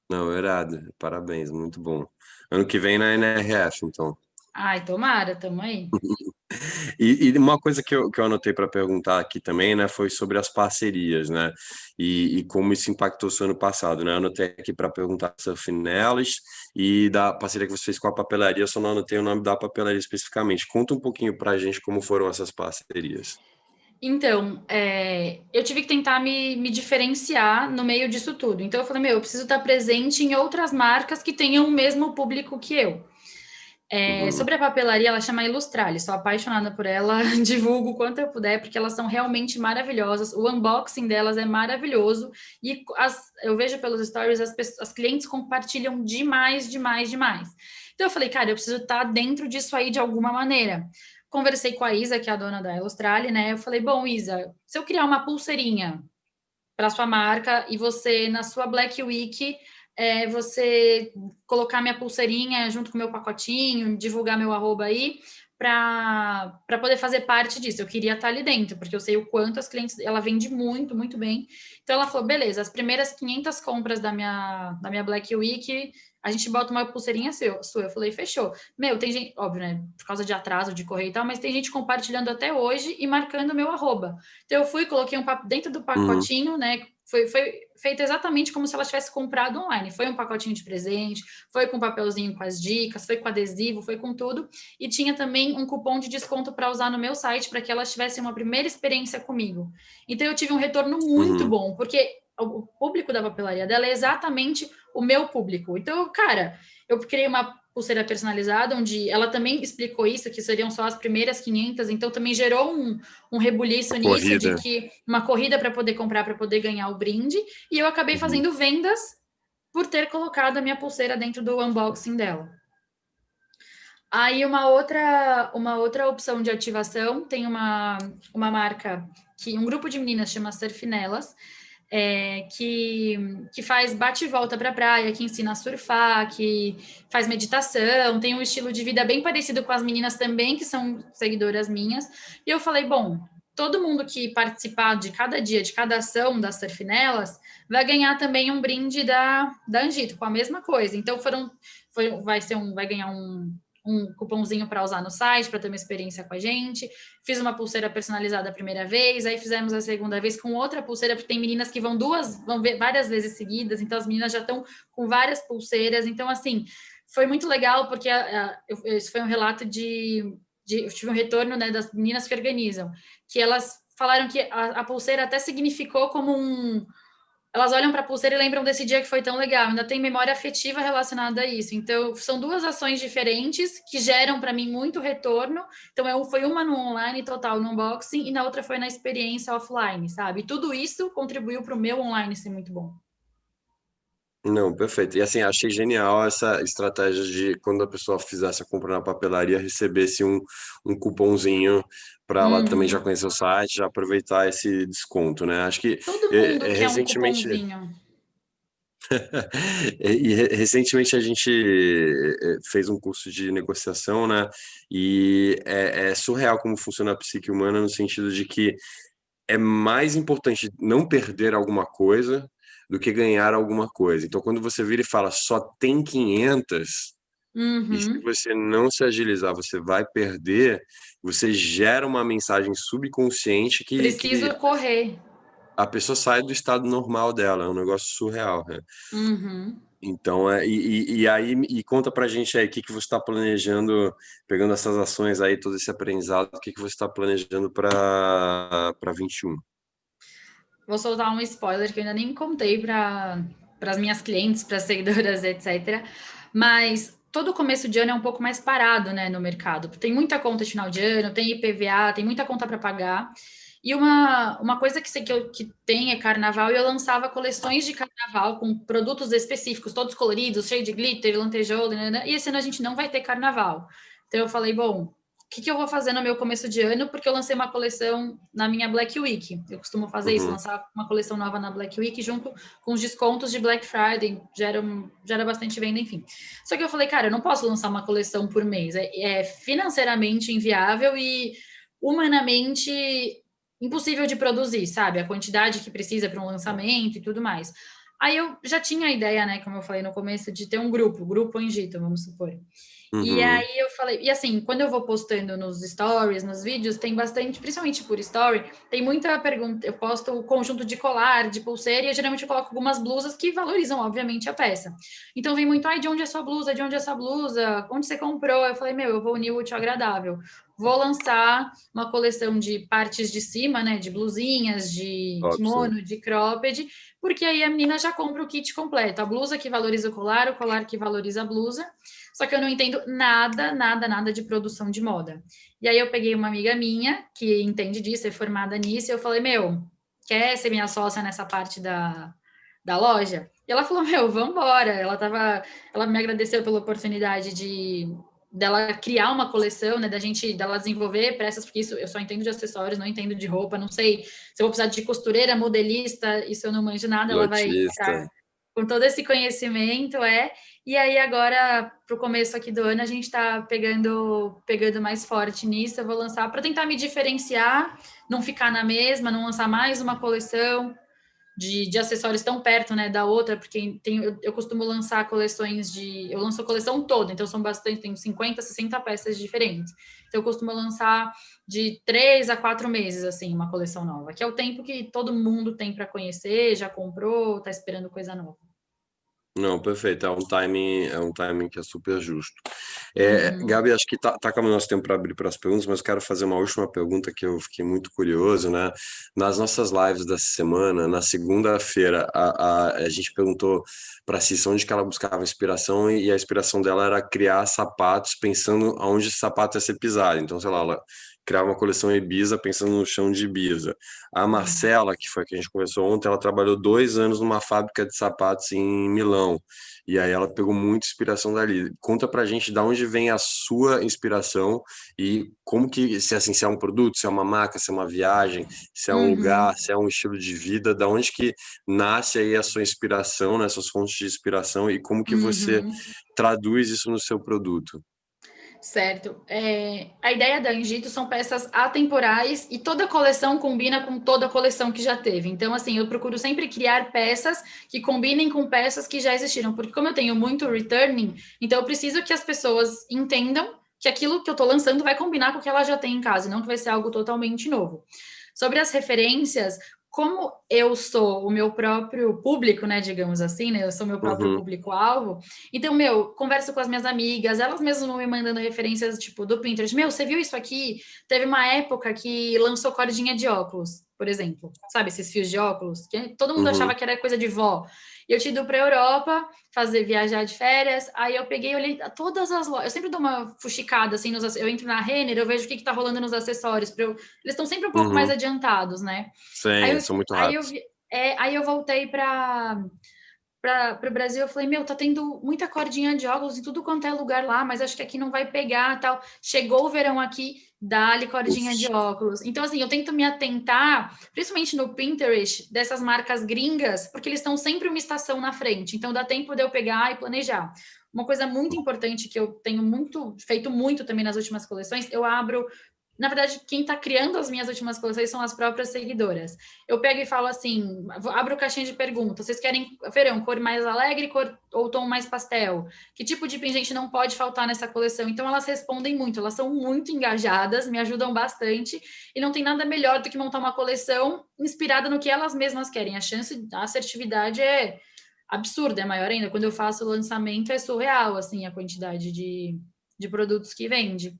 Não, irado. Parabéns, muito bom. Ano que vem na NRF, então. Ai, tomara, tamo aí. E uma coisa que eu anotei para perguntar aqui também, né, foi sobre as parcerias, né, e como isso impactou o seu ano passado, né, eu anotei aqui para perguntar da Surfinelas e da parceria que você fez com a papelaria, eu só não anotei o nome da papelaria especificamente. Conta um pouquinho para a gente como foram essas parcerias. Então, eu tive que tentar me diferenciar no meio disso tudo. Então, eu falei, eu preciso estar presente em outras marcas que tenham o mesmo público que eu. Uhum. Sobre a papelaria, ela chama Ilustrale, sou apaixonada por ela, divulgo o quanto eu puder, porque elas são realmente maravilhosas, o unboxing delas é maravilhoso, e eu vejo pelos stories, as clientes compartilham demais, demais, demais. Então eu falei, cara, eu preciso estar dentro disso aí de alguma maneira. Conversei com a Isa, que é a dona da Ilustrale, né? Eu falei, bom, Isa, se eu criar uma pulseirinha para sua marca e você, na sua Black Week, você colocar minha pulseirinha junto com o meu pacotinho, divulgar meu arroba aí, para poder fazer parte disso. Eu queria estar ali dentro, porque eu sei o quanto as clientes, ela vende muito, muito bem. Então ela falou, beleza, as primeiras 500 compras da minha Black Week, a gente bota uma pulseirinha sua. Eu falei, fechou. Tem gente, óbvio, né, por causa de atraso de correio e tal, mas tem gente compartilhando até hoje e marcando meu arroba. Então eu fui, coloquei dentro do Uhum. pacotinho, né, foi feito exatamente como se ela tivesse comprado online. Foi um pacotinho de presente, foi com papelzinho com as dicas, foi com adesivo, foi com tudo. E tinha também um cupom de desconto para usar no meu site, para que elas tivessem uma primeira experiência comigo. Então eu tive um retorno muito Uhum. bom, porque o público da papelaria dela é exatamente o meu público. Então, cara, eu criei uma pulseira personalizada, onde ela também explicou isso, que seriam só as primeiras 500, então também gerou um rebuliço nisso, de Corrida. que uma corrida para poder comprar, para poder ganhar o brinde, e eu acabei Uhum. fazendo vendas por ter colocado a minha pulseira dentro do unboxing dela. Aí uma outra opção de ativação, tem uma marca, um grupo de meninas chama Surfinelas, que faz bate e volta para a praia, que ensina a surfar, que faz meditação, tem um estilo de vida bem parecido com as meninas também, que são seguidoras minhas. E eu falei, bom, todo mundo que participar de cada dia, de cada ação das Surfinelas, vai ganhar também um brinde da Angito, com a mesma coisa. Então vai ganhar um cupomzinho para usar no site, para ter uma experiência com a gente. Fiz uma pulseira personalizada a primeira vez, aí fizemos a segunda vez com outra pulseira, porque tem meninas que vão ver várias vezes seguidas, então as meninas já estão com várias pulseiras. Então, assim, foi muito legal, porque isso foi um relato eu tive um retorno, né, das meninas que organizam, que elas falaram que a pulseira até significou como elas olham para a pulseira e lembram desse dia que foi tão legal, ainda tem memória afetiva relacionada a isso. Então, são duas ações diferentes que geram para mim muito retorno. Então, foi uma no online total, no unboxing, e na outra foi na experiência offline, sabe? E tudo isso contribuiu para o meu online ser muito bom. Não, perfeito. E assim, achei genial essa estratégia de quando a pessoa fizesse a compra na papelaria, recebesse um cupomzinho para ela também já conhecer o site, já aproveitar esse desconto, né? Acho que Todo mundo quer um recentemente cupomzinho. recentemente a gente fez um curso de negociação, né? E é surreal como funciona a psique humana no sentido de que é mais importante não perder alguma coisa do que ganhar alguma coisa. Então, quando você vira e fala só tem 500, e se você não se agilizar, você vai perder, você gera uma mensagem subconsciente que Preciso correr. a pessoa sai do estado normal dela, é um negócio surreal, né? Então, e conta pra gente aí, o que você está planejando, pegando essas ações aí, todo esse aprendizado, o que você está planejando para 21? Vou soltar um spoiler que eu ainda nem contei para as minhas clientes, para as seguidoras, etc. Mas todo começo de ano é um pouco mais parado, né, no mercado. Tem muita conta de final de ano, tem IPVA, tem muita conta para pagar. E uma coisa que tem é carnaval, e eu lançava coleções de carnaval com produtos específicos, todos coloridos, cheio de glitter, lantejoula, e esse ano a gente não vai ter carnaval. Então eu falei, bom, o que eu vou fazer no meu começo de ano, porque eu lancei uma coleção na minha Black Week. Eu costumo fazer isso, lançar uma coleção nova na Black Week, junto com os descontos de Black Friday, gera bastante venda, enfim. Só que eu falei, cara, eu não posso lançar uma coleção por mês, é financeiramente inviável e humanamente impossível de produzir, sabe? A quantidade que precisa para um lançamento e tudo mais. Aí eu já tinha a ideia, né, como eu falei no começo, de ter um grupo Angito, vamos supor. E Uhum. aí eu falei, e assim, quando eu vou postando nos stories, nos vídeos, tem bastante, principalmente por story, tem muita pergunta. Eu posto o conjunto de colar, de pulseira, e eu geralmente coloco algumas blusas que valorizam, obviamente, a peça. Então vem muito, ai, de onde é sua blusa? De onde é essa blusa? Onde você comprou? Eu falei, meu, eu vou unir o útil ao agradável. Vou lançar uma coleção de partes de cima, né? De blusinhas, de Óbvio. kimono, de cropped, porque aí a menina já compra o kit completo. A blusa que valoriza o colar que valoriza a blusa. Só que eu não entendo nada de produção de moda. E aí eu peguei uma amiga minha que entende disso, é formada nisso, e eu falei, meu, quer ser minha sócia nessa parte da loja? E ela falou, meu, vambora. Ela me agradeceu pela oportunidade dela criar uma coleção, né, dela desenvolver peças, porque isso eu só entendo de acessórios, não entendo de roupa, não sei se eu vou precisar de costureira, modelista, isso eu não manjo nada, ela vai Lotista. entrar com todo esse conhecimento, e aí agora, para o começo aqui do ano, a gente está pegando mais forte nisso, eu vou lançar para tentar me diferenciar, não ficar na mesma, não lançar mais uma coleção de acessórios tão perto, né, da outra, porque eu costumo lançar coleções eu lanço a coleção toda, então são bastante, tem 50, 60 peças diferentes. Então eu costumo lançar de 3 a 4 meses, assim, uma coleção nova, que é o tempo que todo mundo tem para conhecer, já comprou, está esperando coisa nova. Não, perfeito. É um timing que é super justo. Uhum. Gabi, acho que tá acabando nosso tempo para abrir para as perguntas, mas eu quero fazer uma última pergunta que eu fiquei muito curioso, né? Nas nossas lives dessa semana, na segunda-feira, a gente perguntou para a Cissa onde que ela buscava inspiração e a inspiração dela era criar sapatos pensando aonde esse sapato ia ser pisado. Então, sei lá, ela criava uma coleção Ibiza pensando no chão de Ibiza. A Marcela, que foi a que a gente conversou ontem, ela trabalhou 2 anos numa fábrica de sapatos em Milão. E aí ela pegou muita inspiração dali. Conta pra gente de onde vem a sua inspiração e como que, se assim, se é um produto, se é uma marca, se é uma viagem, se é um Uhum. lugar, se é um estilo de vida, da onde que nasce aí a sua inspiração, né, suas fontes de inspiração e como que você Uhum. traduz isso no seu produto. Certo. A ideia da Angito são peças atemporais e toda coleção combina com toda coleção que já teve. Então, assim, eu procuro sempre criar peças que combinem com peças que já existiram, porque como eu tenho muito returning, então eu preciso que as pessoas entendam que aquilo que eu estou lançando vai combinar com o que ela já tem em casa, não que vai ser algo totalmente novo. Sobre as referências, como eu sou o meu próprio público, né, digamos assim, né, eu sou o meu próprio Uhum, público-alvo, então, meu, converso com as minhas amigas, elas mesmas vão me mandando referências, tipo, do Pinterest. Meu, você viu isso aqui? Teve uma época que lançou cordinha de óculos, por exemplo. Sabe, esses fios de óculos? Que todo mundo achava uhum, que era coisa de vó. E eu tinha ido para a Europa viajar de férias, aí eu peguei, olhei todas as lojas. Eu sempre dou uma fuxicada, assim, eu entro na Renner, eu vejo o que tá rolando nos acessórios. Eles estão sempre um pouco mais uhum. adiantados, né? Aí Sim, eu, são muito aí eu, rápidos. vi- aí eu voltei para o Brasil, eu falei, meu, tá tendo muita cordinha de óculos em tudo quanto é lugar lá, mas acho que aqui não vai pegar, tal. Chegou o verão aqui, dá-lhe cordinha de Uf. óculos. Então, assim, eu tento me atentar, principalmente no Pinterest, dessas marcas gringas, porque eles estão sempre uma estação na frente, então dá tempo de eu pegar e planejar. Uma coisa muito importante que eu tenho feito muito também nas últimas coleções, eu abro. Na verdade, quem está criando as minhas últimas coleções são as próprias seguidoras. Eu pego e falo assim, abro caixinha de perguntas. Vocês querem verão, cor mais alegre, cor ou tom mais pastel? Que tipo de pingente não pode faltar nessa coleção? Então elas respondem muito, elas são muito engajadas, me ajudam bastante e não tem nada melhor do que montar uma coleção inspirada no que elas mesmas querem. A assertividade é absurda, é maior ainda. Quando eu faço o lançamento é surreal assim a quantidade de produtos que vende.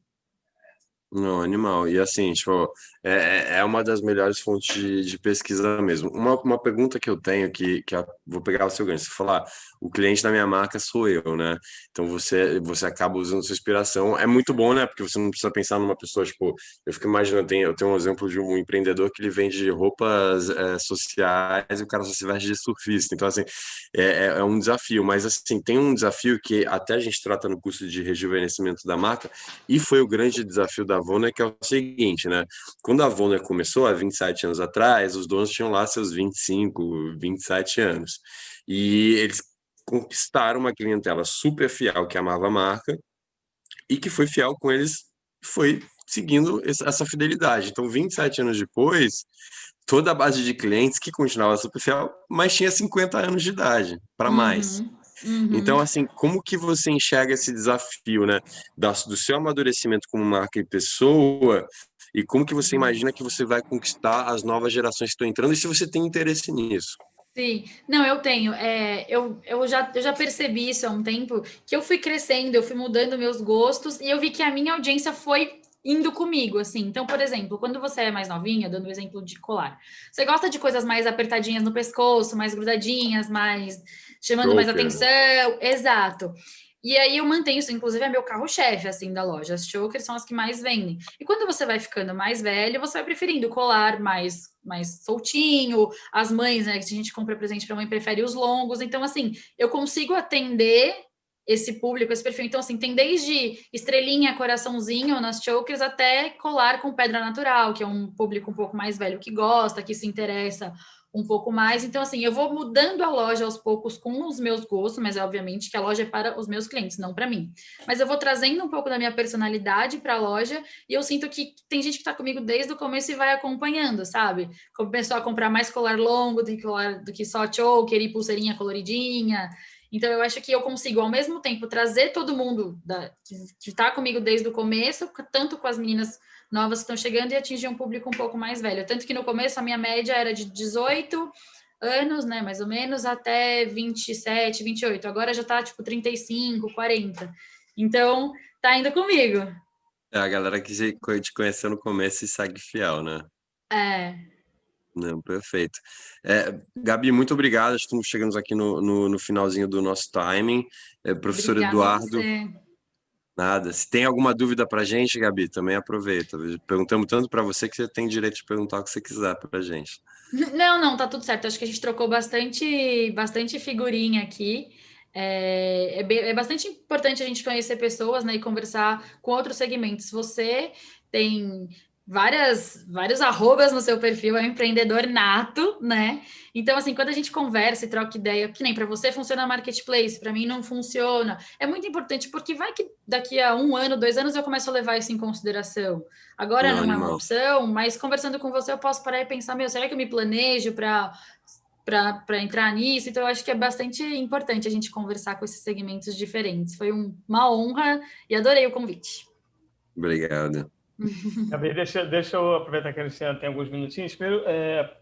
Não, animal. E assim, tipo, é uma das melhores fontes de pesquisa mesmo. Uma pergunta que eu tenho, vou pegar o seu gancho, você falar, o cliente da minha marca sou eu, né? Então você acaba usando sua inspiração. É muito bom, né? Porque você não precisa pensar numa pessoa, tipo, eu fico imaginando, eu tenho um exemplo de um empreendedor que ele vende roupas sociais e o cara só se veste de surfista. Então, assim, é um desafio. Mas, assim, tem um desafio que até a gente trata no curso de rejuvenescimento da marca, e foi o grande desafio da Vonner, que é o seguinte, né? Quando a Vonner começou, há 27 anos atrás, os donos tinham lá seus 25, 27 anos. E eles conquistaram uma clientela super fiel que amava a marca e que foi fiel com eles, foi seguindo essa fidelidade. Então, 27 anos depois, toda a base de clientes que continuava super fiel, mas tinha 50 anos de idade, para mais. Então, assim, como que você enxerga esse desafio, né, do seu amadurecimento como marca e pessoa, e como que você imagina que você vai conquistar as novas gerações que estão entrando, e se você tem interesse nisso? Sim, não, eu tenho. Eu já percebi isso há um tempo, que eu fui crescendo, eu fui mudando meus gostos, e eu vi que a minha audiência foi indo comigo, assim. Então, por exemplo, quando você é mais novinha, dando o exemplo de colar, você gosta de coisas mais apertadinhas no pescoço, mais grudadinhas, mais chamando mais Joker. atenção. Exato. E aí eu mantenho isso, inclusive é meu carro-chefe, assim, da loja. As chokers são as que mais vendem. E quando você vai ficando mais velho, você vai preferindo colar mais soltinho. As mães, né, que a gente compra presente para mãe, prefere os longos. Então, assim, eu consigo atender esse público, esse perfil. Então, assim, tem desde estrelinha, coraçãozinho nas chokers até colar com pedra natural, que é um público um pouco mais velho que gosta, que se interessa um pouco mais. Então, assim, eu vou mudando a loja aos poucos com os meus gostos, mas obviamente que a loja é para os meus clientes, não para mim. Mas eu vou trazendo um pouco da minha personalidade para a loja e eu sinto que tem gente que está comigo desde o começo e vai acompanhando, sabe? Começou a comprar mais colar longo do que só choker e pulseirinha coloridinha. Então, eu acho que eu consigo, ao mesmo tempo, trazer todo mundo que está comigo desde o começo, tanto com as meninas novas que estão chegando, e atingir um público um pouco mais velho. Tanto que no começo a minha média era de 18 anos, né, mais ou menos, até 27, 28. Agora já tá, tipo, 35, 40. Então, tá indo comigo. É a galera que te conheceu no começo e segue fiel, né? É. Não, perfeito. Gabi, muito obrigado. Estamos chegando aqui no finalzinho do nosso timing. Professor Obrigada a Eduardo, você. nada. Se tem alguma dúvida para a gente, Gabi, também aproveita. Perguntamos tanto para você que você tem direito de perguntar o que você quiser para a gente. Não, tá tudo certo. Acho que a gente trocou bastante figurinha aqui. É bastante importante a gente conhecer pessoas, né, e conversar com outros segmentos. Você tem vários arrobas no seu perfil, é um empreendedor nato, né? Então, assim, quando a gente conversa e troca ideia, que nem para você funciona marketplace, para mim não funciona. É muito importante, porque vai que daqui a 1 ano, 2 anos, eu começo a levar isso em consideração. Agora Não, não é uma animal. opção, mas conversando com você, eu posso parar e pensar, será que eu me planejo para entrar nisso? Então, eu acho que é bastante importante a gente conversar com esses segmentos diferentes. Foi uma honra e adorei o convite. Obrigado. Gabi, deixa eu aproveitar que a Cristina tem alguns minutinhos. Primeiro,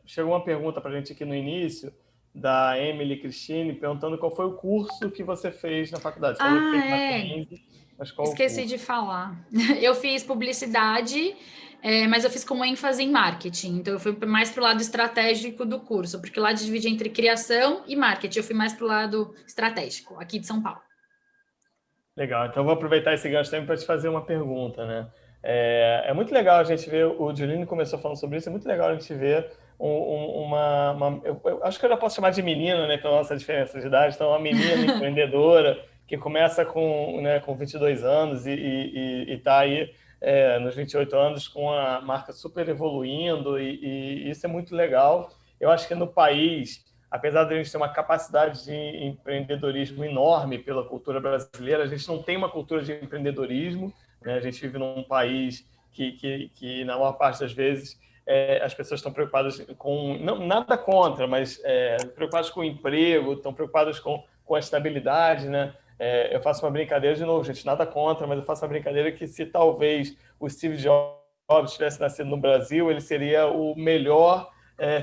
chegou uma pergunta para a gente aqui no início, da Emily Cristine, perguntando qual foi o curso que você fez na faculdade. Você falou que fez Mackenzie, mas qual Esqueci o curso? de falar. Eu fiz publicidade, mas eu fiz com ênfase em marketing. Então, eu fui mais para o lado estratégico do curso, porque lá divide entre criação e marketing. Eu fui mais para o lado estratégico, aqui de São Paulo. Legal, então eu vou aproveitar esse gancho também para te fazer uma pergunta, né? É muito legal a gente ver, o Giulino começou falando sobre isso, é muito legal a gente ver eu acho que eu já posso chamar de menina, né, pela nossa diferença de idade, então uma menina empreendedora que começa com 22 anos e está aí nos 28 anos com a marca super evoluindo e isso é muito legal. Eu acho que no país, apesar de a gente ter uma capacidade de empreendedorismo enorme pela cultura brasileira, a gente não tem uma cultura de empreendedorismo, né? A gente vive num país que na maior parte das vezes, as pessoas estão preocupadas com, não, nada contra, mas preocupadas com o emprego, estão preocupadas com a estabilidade, né? Eu faço uma brincadeira, de novo, gente, nada contra, mas eu faço uma brincadeira que se talvez o Steve Jobs tivesse nascido no Brasil, ele seria o melhor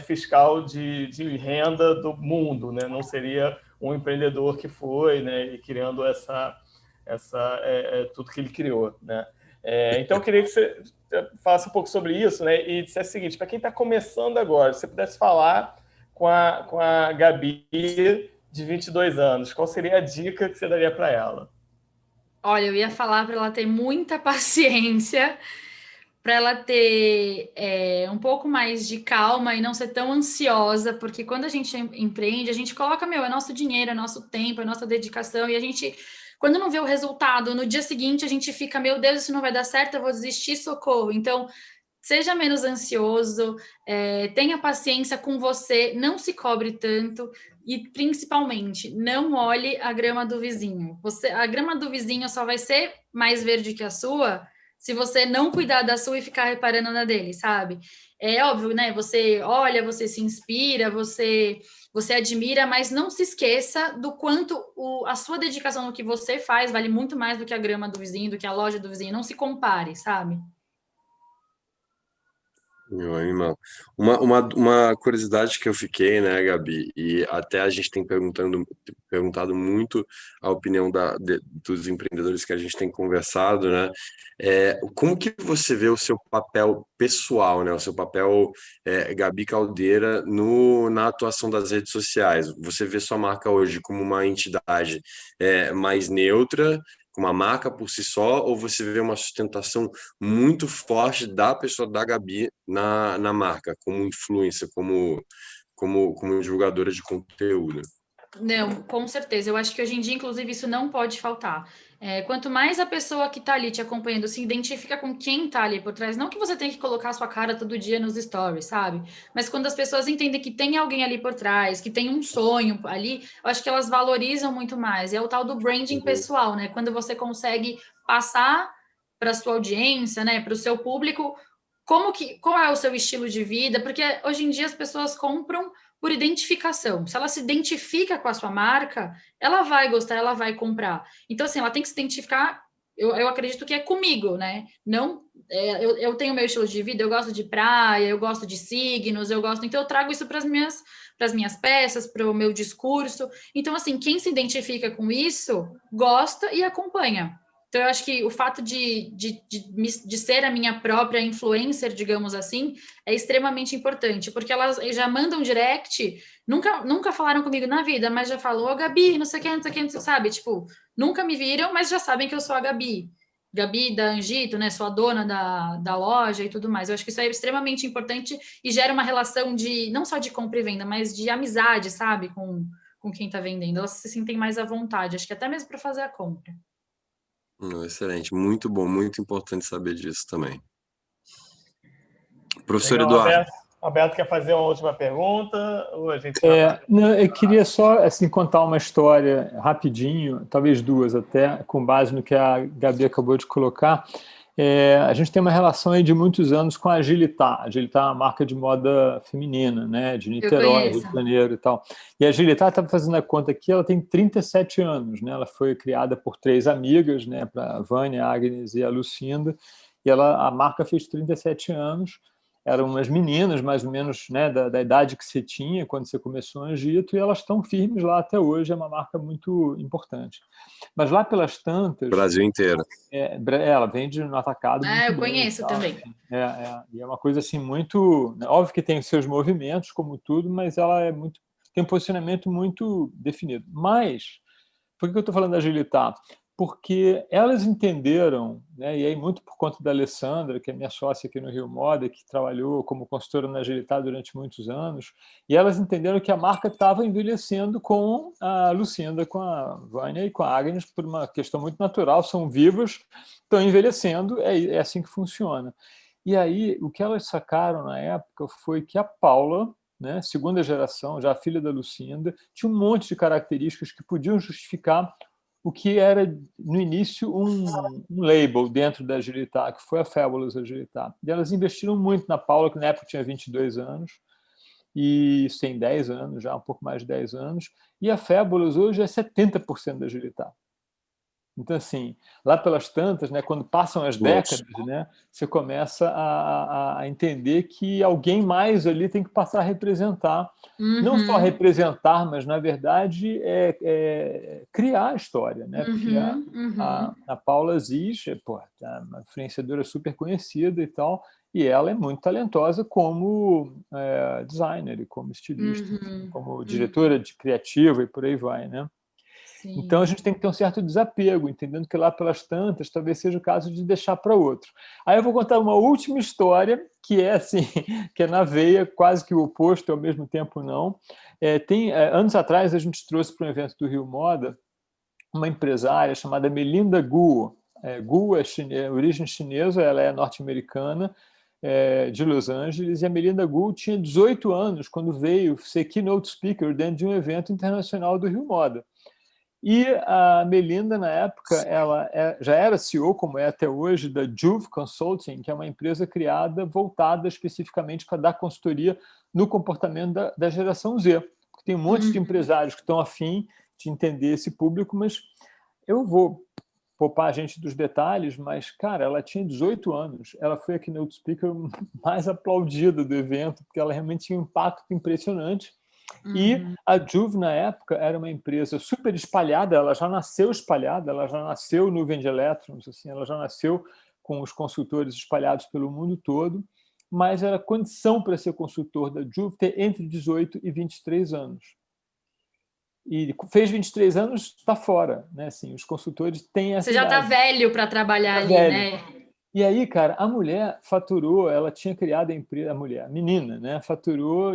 fiscal de renda do mundo, né? Não seria um empreendedor que foi, né? E criando tudo que ele criou, né? Então, eu queria que você falasse um pouco sobre isso, né? E dissesse o seguinte, para quem está começando agora, se você pudesse falar com a Gabi de 22 anos, qual seria a dica que você daria para ela? Olha, eu ia falar para ela ter muita paciência, para ela ter um pouco mais de calma e não ser tão ansiosa, porque quando a gente empreende, a gente coloca, é nosso dinheiro, é nosso tempo, é nossa dedicação, e a gente, quando não vê o resultado, no dia seguinte a gente fica, meu Deus, isso não vai dar certo, eu vou desistir, socorro. Então, seja menos ansioso, tenha paciência com você, não se cobre tanto e, principalmente, não olhe a grama do vizinho. A grama do vizinho só vai ser mais verde que a sua se você não cuidar da sua e ficar reparando na dele, sabe? É óbvio, né? Você olha, você se inspira, você admira, mas não se esqueça do quanto a sua dedicação no que você faz vale muito mais do que a grama do vizinho, do que a loja do vizinho. Não se compare, sabe? Meu animal. Uma curiosidade que eu fiquei, né, Gabi, e até a gente tem perguntado muito a opinião dos empreendedores que a gente tem conversado, né? Como que você vê o seu papel pessoal, né? O seu papel, Gabi Caldeira, na atuação das redes sociais? Você vê sua marca hoje como uma entidade mais neutra, como uma marca por si só, ou você vê uma sustentação muito forte da pessoa da Gabi na marca, como influencer, como divulgadora de conteúdo? Não, com certeza. Eu acho que hoje em dia, inclusive, isso não pode faltar. Quanto mais a pessoa que está ali te acompanhando se identifica com quem está ali por trás, não que você tem que colocar a sua cara todo dia nos stories, sabe? Mas quando as pessoas entendem que tem alguém ali por trás, que tem um sonho ali, eu acho que elas valorizam muito mais. É o tal do branding pessoal, né? Quando você consegue passar para a sua audiência, né, para o seu público, qual é o seu estilo de vida? Porque hoje em dia as pessoas compram por identificação. Se ela se identifica com a sua marca, ela vai gostar, ela vai comprar. Então, assim, ela tem que se identificar, eu acredito que é comigo, né? Não, eu tenho meu estilo de vida, eu gosto de praia, eu gosto de signos, então eu trago isso para as minhas peças, para o meu discurso. Então, assim, quem se identifica com isso, gosta e acompanha. Então, eu acho que o fato de ser a minha própria influencer, digamos assim, é extremamente importante, porque elas já mandam direct, nunca falaram comigo na vida, mas já falou, Gabi, não sei o que, não sei o que, não sei, sabe? Tipo, nunca me viram, mas já sabem que eu sou a Gabi. Gabi da Angito, né? Sou a dona da loja e tudo mais. Eu acho que isso é extremamente importante e gera uma relação não só de compra e venda, mas de amizade, sabe? Com quem está vendendo. Elas se sentem mais à vontade, acho que até mesmo para fazer a compra. Excelente, muito bom, muito importante saber disso também. Professor Legal, Eduardo. Alberto quer fazer uma última pergunta? Ou a gente não, eu queria só assim, contar uma história rapidinho, talvez duas até, com base no que a Gabi acabou de colocar. A gente tem uma relação aí de muitos anos com a Agilitar. A Agilitar é uma marca de moda feminina, né, de Niterói, Rio de Janeiro e tal. E a Agilitar, estava fazendo a conta aqui, ela tem 37 anos, né? Ela foi criada por 3 amigas, né, a Vânia, a Agnes e a Lucinda, e a marca fez 37 anos. Eram umas meninas, mais ou menos, né, da idade que você tinha quando você começou a Angito, e elas estão firmes lá até hoje, é uma marca muito importante. Mas lá pelas tantas... Brasil inteiro. Ela vende no atacado muito eu bem, conheço também. E é uma coisa assim muito... Óbvio que tem os seus movimentos, como tudo, mas ela tem um posicionamento muito definido. Mas, por que eu estou falando da Agilitar? Porque elas entenderam, né, e aí muito por conta da Alessandra, que é minha sócia aqui no Rio Moda, que trabalhou como consultora na Agilitar durante muitos anos, e elas entenderam que a marca estava envelhecendo com a Lucinda, com a Vânia e com a Agnes, por uma questão muito natural, são vivas, estão envelhecendo, é assim que funciona. E aí, o que elas sacaram na época foi que a Paula, né, segunda geração, já a filha da Lucinda, tinha um monte de características que podiam justificar o que era, no início, um label dentro da Agilitar, que foi a Fabulous Agilitar. E elas investiram muito na Paula, que na época tinha 22 anos, e isso tem 10 anos, já um pouco mais de 10 anos, e a Fabulous hoje é 70% da Agilitar. Então, assim, lá pelas tantas, né, quando passam as décadas, né, você começa a entender que alguém mais ali tem que passar a representar. Não só representar, mas, na verdade, criar a história. Né? Porque a Paula Ziz é uma influenciadora super conhecida e tal, e ela é muito talentosa como designer e como estilista, como diretora de criativa e por aí vai, né? Sim. Então, a gente tem que ter um certo desapego, entendendo que lá pelas tantas, talvez seja o caso de deixar para outro. Aí eu vou contar uma última história, que é assim, que é na veia, quase que o oposto, ao mesmo tempo não. Anos atrás, a gente trouxe para um evento do Rio Moda uma empresária chamada Melinda Guo. Guo é origem chinesa, ela é norte-americana, de Los Angeles, e a Melinda Guo tinha 18 anos quando veio ser keynote speaker dentro de um evento internacional do Rio Moda. E a Melinda, na época, ela já era CEO, como é até hoje, da Juve Consulting, que é uma empresa criada, voltada especificamente para dar consultoria no comportamento da geração Z. Porque tem um monte de empresários que estão afim de entender esse público, mas eu vou poupar a gente dos detalhes, mas, cara, ela tinha 18 anos. Ela foi a keynote speaker mais aplaudida do evento, porque ela realmente tinha um impacto impressionante. E a Juve, na época, era uma empresa super espalhada, ela já nasceu espalhada, ela já nasceu no vende elétrons, assim, ela já nasceu com os consultores espalhados pelo mundo todo, mas era condição para ser consultor da Juve ter entre 18 e 23 anos. E fez 23 anos, está fora, né? Assim, os consultores têm essa Você já está idade. velho para trabalhar ali, velho. né? E aí, cara, a mulher faturou, ela tinha criado a empresa, a menina, né?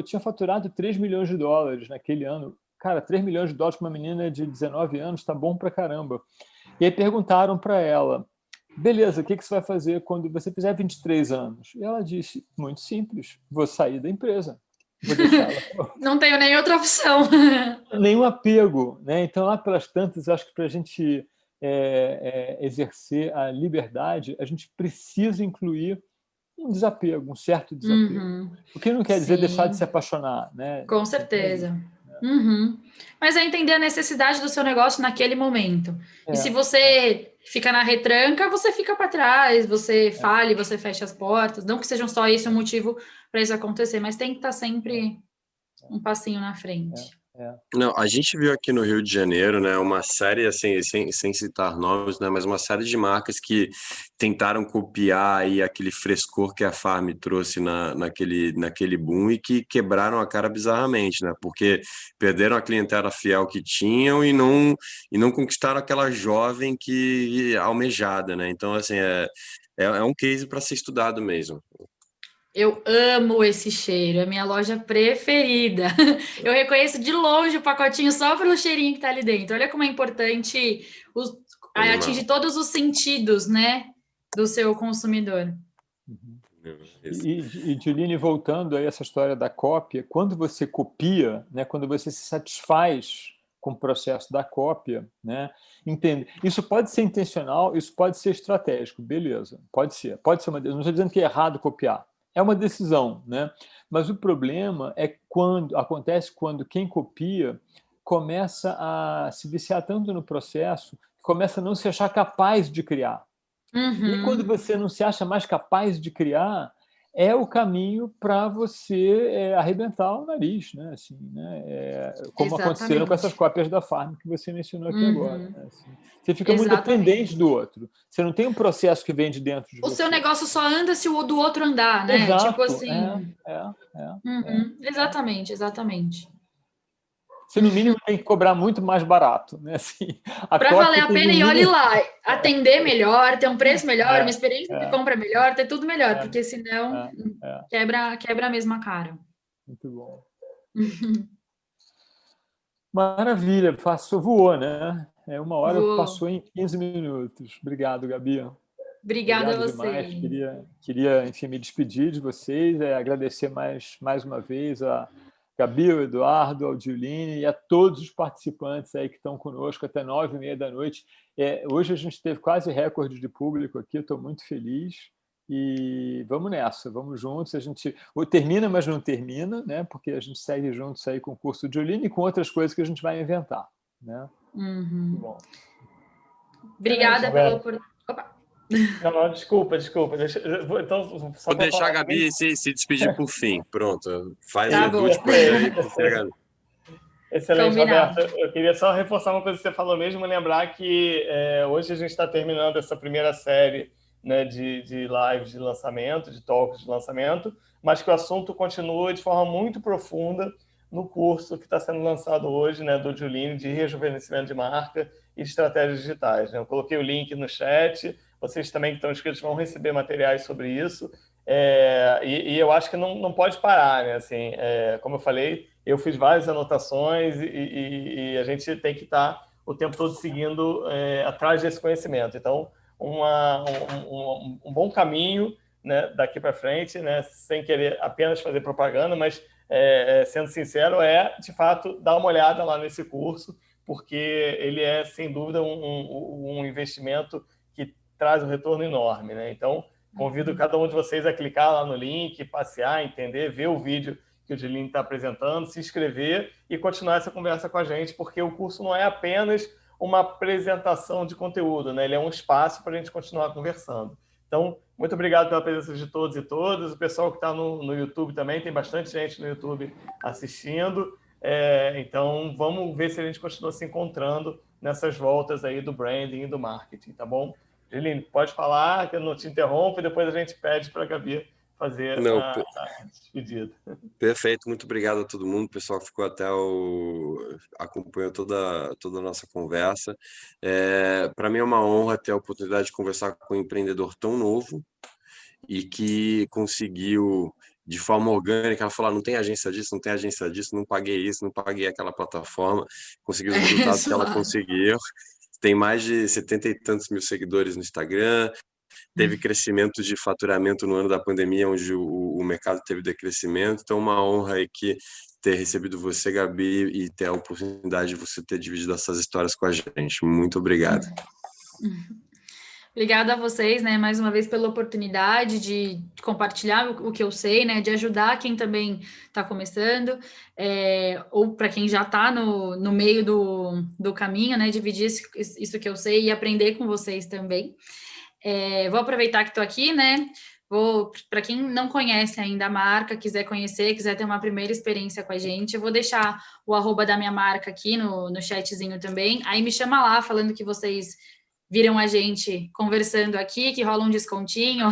Tinha faturado 3 milhões de dólares naquele ano. Cara, 3 milhões de dólares para uma menina de 19 anos, tá bom pra caramba. E aí perguntaram para ela, beleza, o que você vai fazer quando você fizer 23 anos? E ela disse, muito simples, vou sair da empresa. Vou deixar ela. Não tenho nem outra opção. Nenhum apego, né? Então, lá pelas tantas, acho que para a gente exercer a liberdade, a gente precisa incluir um desapego, um certo desapego. O que não quer dizer deixar de se apaixonar, né? Com certeza. Mas é entender a necessidade do seu negócio naquele momento. E se você fica na retranca, você fica para trás, você fale, você fecha as portas. Não que sejam só esse o motivo para isso acontecer, mas tem que estar sempre um passinho na frente. Não, a gente viu aqui no Rio de Janeiro, né, uma série, assim, sem citar nomes, né, mas uma série de marcas que tentaram copiar aí aquele frescor que a Farm trouxe naquele boom e que quebraram a cara bizarramente, né, porque perderam a clientela fiel que tinham e não conquistaram aquela jovem que almejada, né, então, assim, é um case para ser estudado mesmo. Eu amo esse cheiro, é a minha loja preferida. Eu reconheço de longe o pacotinho só pelo cheirinho que está ali dentro. Olha como é importante atingir todos os sentidos, né, do seu consumidor. E Juline, voltando a essa história da cópia, quando você copia, né, quando você se satisfaz com o processo da cópia, né, entende? Isso pode ser intencional, isso pode ser estratégico, beleza, pode ser uma. Não estou dizendo que é errado copiar. É uma decisão, né? Mas o problema é acontece quando quem copia começa a se viciar tanto no processo, começa a não se achar capaz de criar. E quando você não se acha mais capaz de criar, é o caminho para você arrebentar o nariz, né? Assim, né? Como aconteceram com essas cópias da Farm que você mencionou aqui agora. Né? Assim, você fica muito dependente do outro. Você não tem um processo que vem de dentro de você. O seu negócio só anda se o do outro andar, né? Exato, tipo assim. Exatamente. Você, no mínimo, tem que cobrar muito mais barato, né? Assim, para valer a pena, e olhe lá, atender melhor, ter um preço melhor, uma experiência de compra melhor, ter tudo melhor, porque senão quebra a mesma cara. Muito bom. Maravilha, voou, né? Uma hora passou em 15 minutos. Obrigado, Gabi. Obrigada a você. Demais. Queria, enfim, me despedir de vocês, agradecer mais uma vez a Gabi, o Eduardo, ao Juline e a todos os participantes aí que estão conosco até 9h30 da noite. Hoje a gente teve quase recorde de público aqui, estou muito feliz. E vamos nessa, vamos juntos. A gente termina, mas não termina, né? Porque a gente segue juntos aí com o curso de Juline e com outras coisas que a gente vai inventar. Né? Bom. Obrigada pela oportunidade. Não, desculpa. Então, vou deixar a Gabi se despedir por fim. Pronto. Faz as duas coisas aí para você, Gabi. Excelente, Roberto. Eu queria só reforçar uma coisa que você falou mesmo, lembrar que hoje a gente está terminando essa primeira série, né, de lives de lançamento, de talks de lançamento, mas que o assunto continua de forma muito profunda no curso que está sendo lançado hoje, né, do Juline, de rejuvenescimento de marca e de estratégias digitais. Né? Eu coloquei o link no chat, vocês também que estão inscritos vão receber materiais sobre isso, e eu acho que não pode parar, né? Assim, como eu falei, eu fiz várias anotações e a gente tem que estar o tempo todo seguindo atrás desse conhecimento. Então, um bom caminho, né, daqui para frente, né, sem querer apenas fazer propaganda, mas sendo sincero, de fato dar uma olhada lá nesse curso, porque ele é, sem dúvida, um investimento que traz um retorno enorme, né? Então, convido cada um de vocês a clicar lá no link, passear, entender, ver o vídeo que o Juline está apresentando, se inscrever e continuar essa conversa com a gente, porque o curso não é apenas uma apresentação de conteúdo, né? Ele é um espaço para a gente continuar conversando. Então, muito obrigado pela presença de todos e todas. O pessoal que está no YouTube também, tem bastante gente no YouTube assistindo. Então, vamos ver se a gente continua se encontrando nessas voltas aí do branding e do marketing, tá bom? Juline, pode falar, que eu não te interrompo, e depois a gente pede para a Gabi fazer a despedida. Perfeito, muito obrigado a todo mundo, o pessoal que ficou acompanhou toda a nossa conversa. Para mim é uma honra ter a oportunidade de conversar com um empreendedor tão novo e que conseguiu, de forma orgânica, ela falou, não tem agência disso, não tem agência disso, não paguei isso, não paguei aquela plataforma, conseguiu os resultados que ela conseguiu. Tem mais de 70 e tantos mil seguidores no Instagram, teve crescimento de faturamento no ano da pandemia, onde o mercado teve decrescimento. Então, uma honra aqui ter recebido você, Gabi, e ter a oportunidade de você ter dividido essas histórias com a gente. Muito obrigado. Obrigada a vocês, né, mais uma vez pela oportunidade de compartilhar o que eu sei, né, de ajudar quem também está começando, ou para quem já está no meio do caminho, né, dividir isso que eu sei e aprender com vocês também. Vou aproveitar que estou aqui, né, para quem não conhece ainda a marca, quiser conhecer, quiser ter uma primeira experiência com a gente, eu vou deixar o @, da minha marca aqui no chatzinho também, aí me chama lá falando que vocês viram a gente conversando aqui, que rola um descontinho,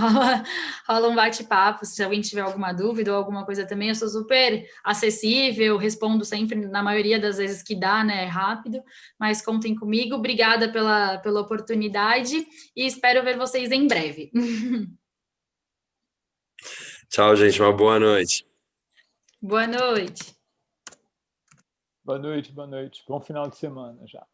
rola um bate-papo, se alguém tiver alguma dúvida ou alguma coisa também, eu sou super acessível, respondo sempre, na maioria das vezes que dá, né, rápido, mas contem comigo, obrigada pela oportunidade e espero ver vocês em breve. Tchau, gente, uma boa noite. Boa noite. Boa noite, boa noite. Bom final de semana já.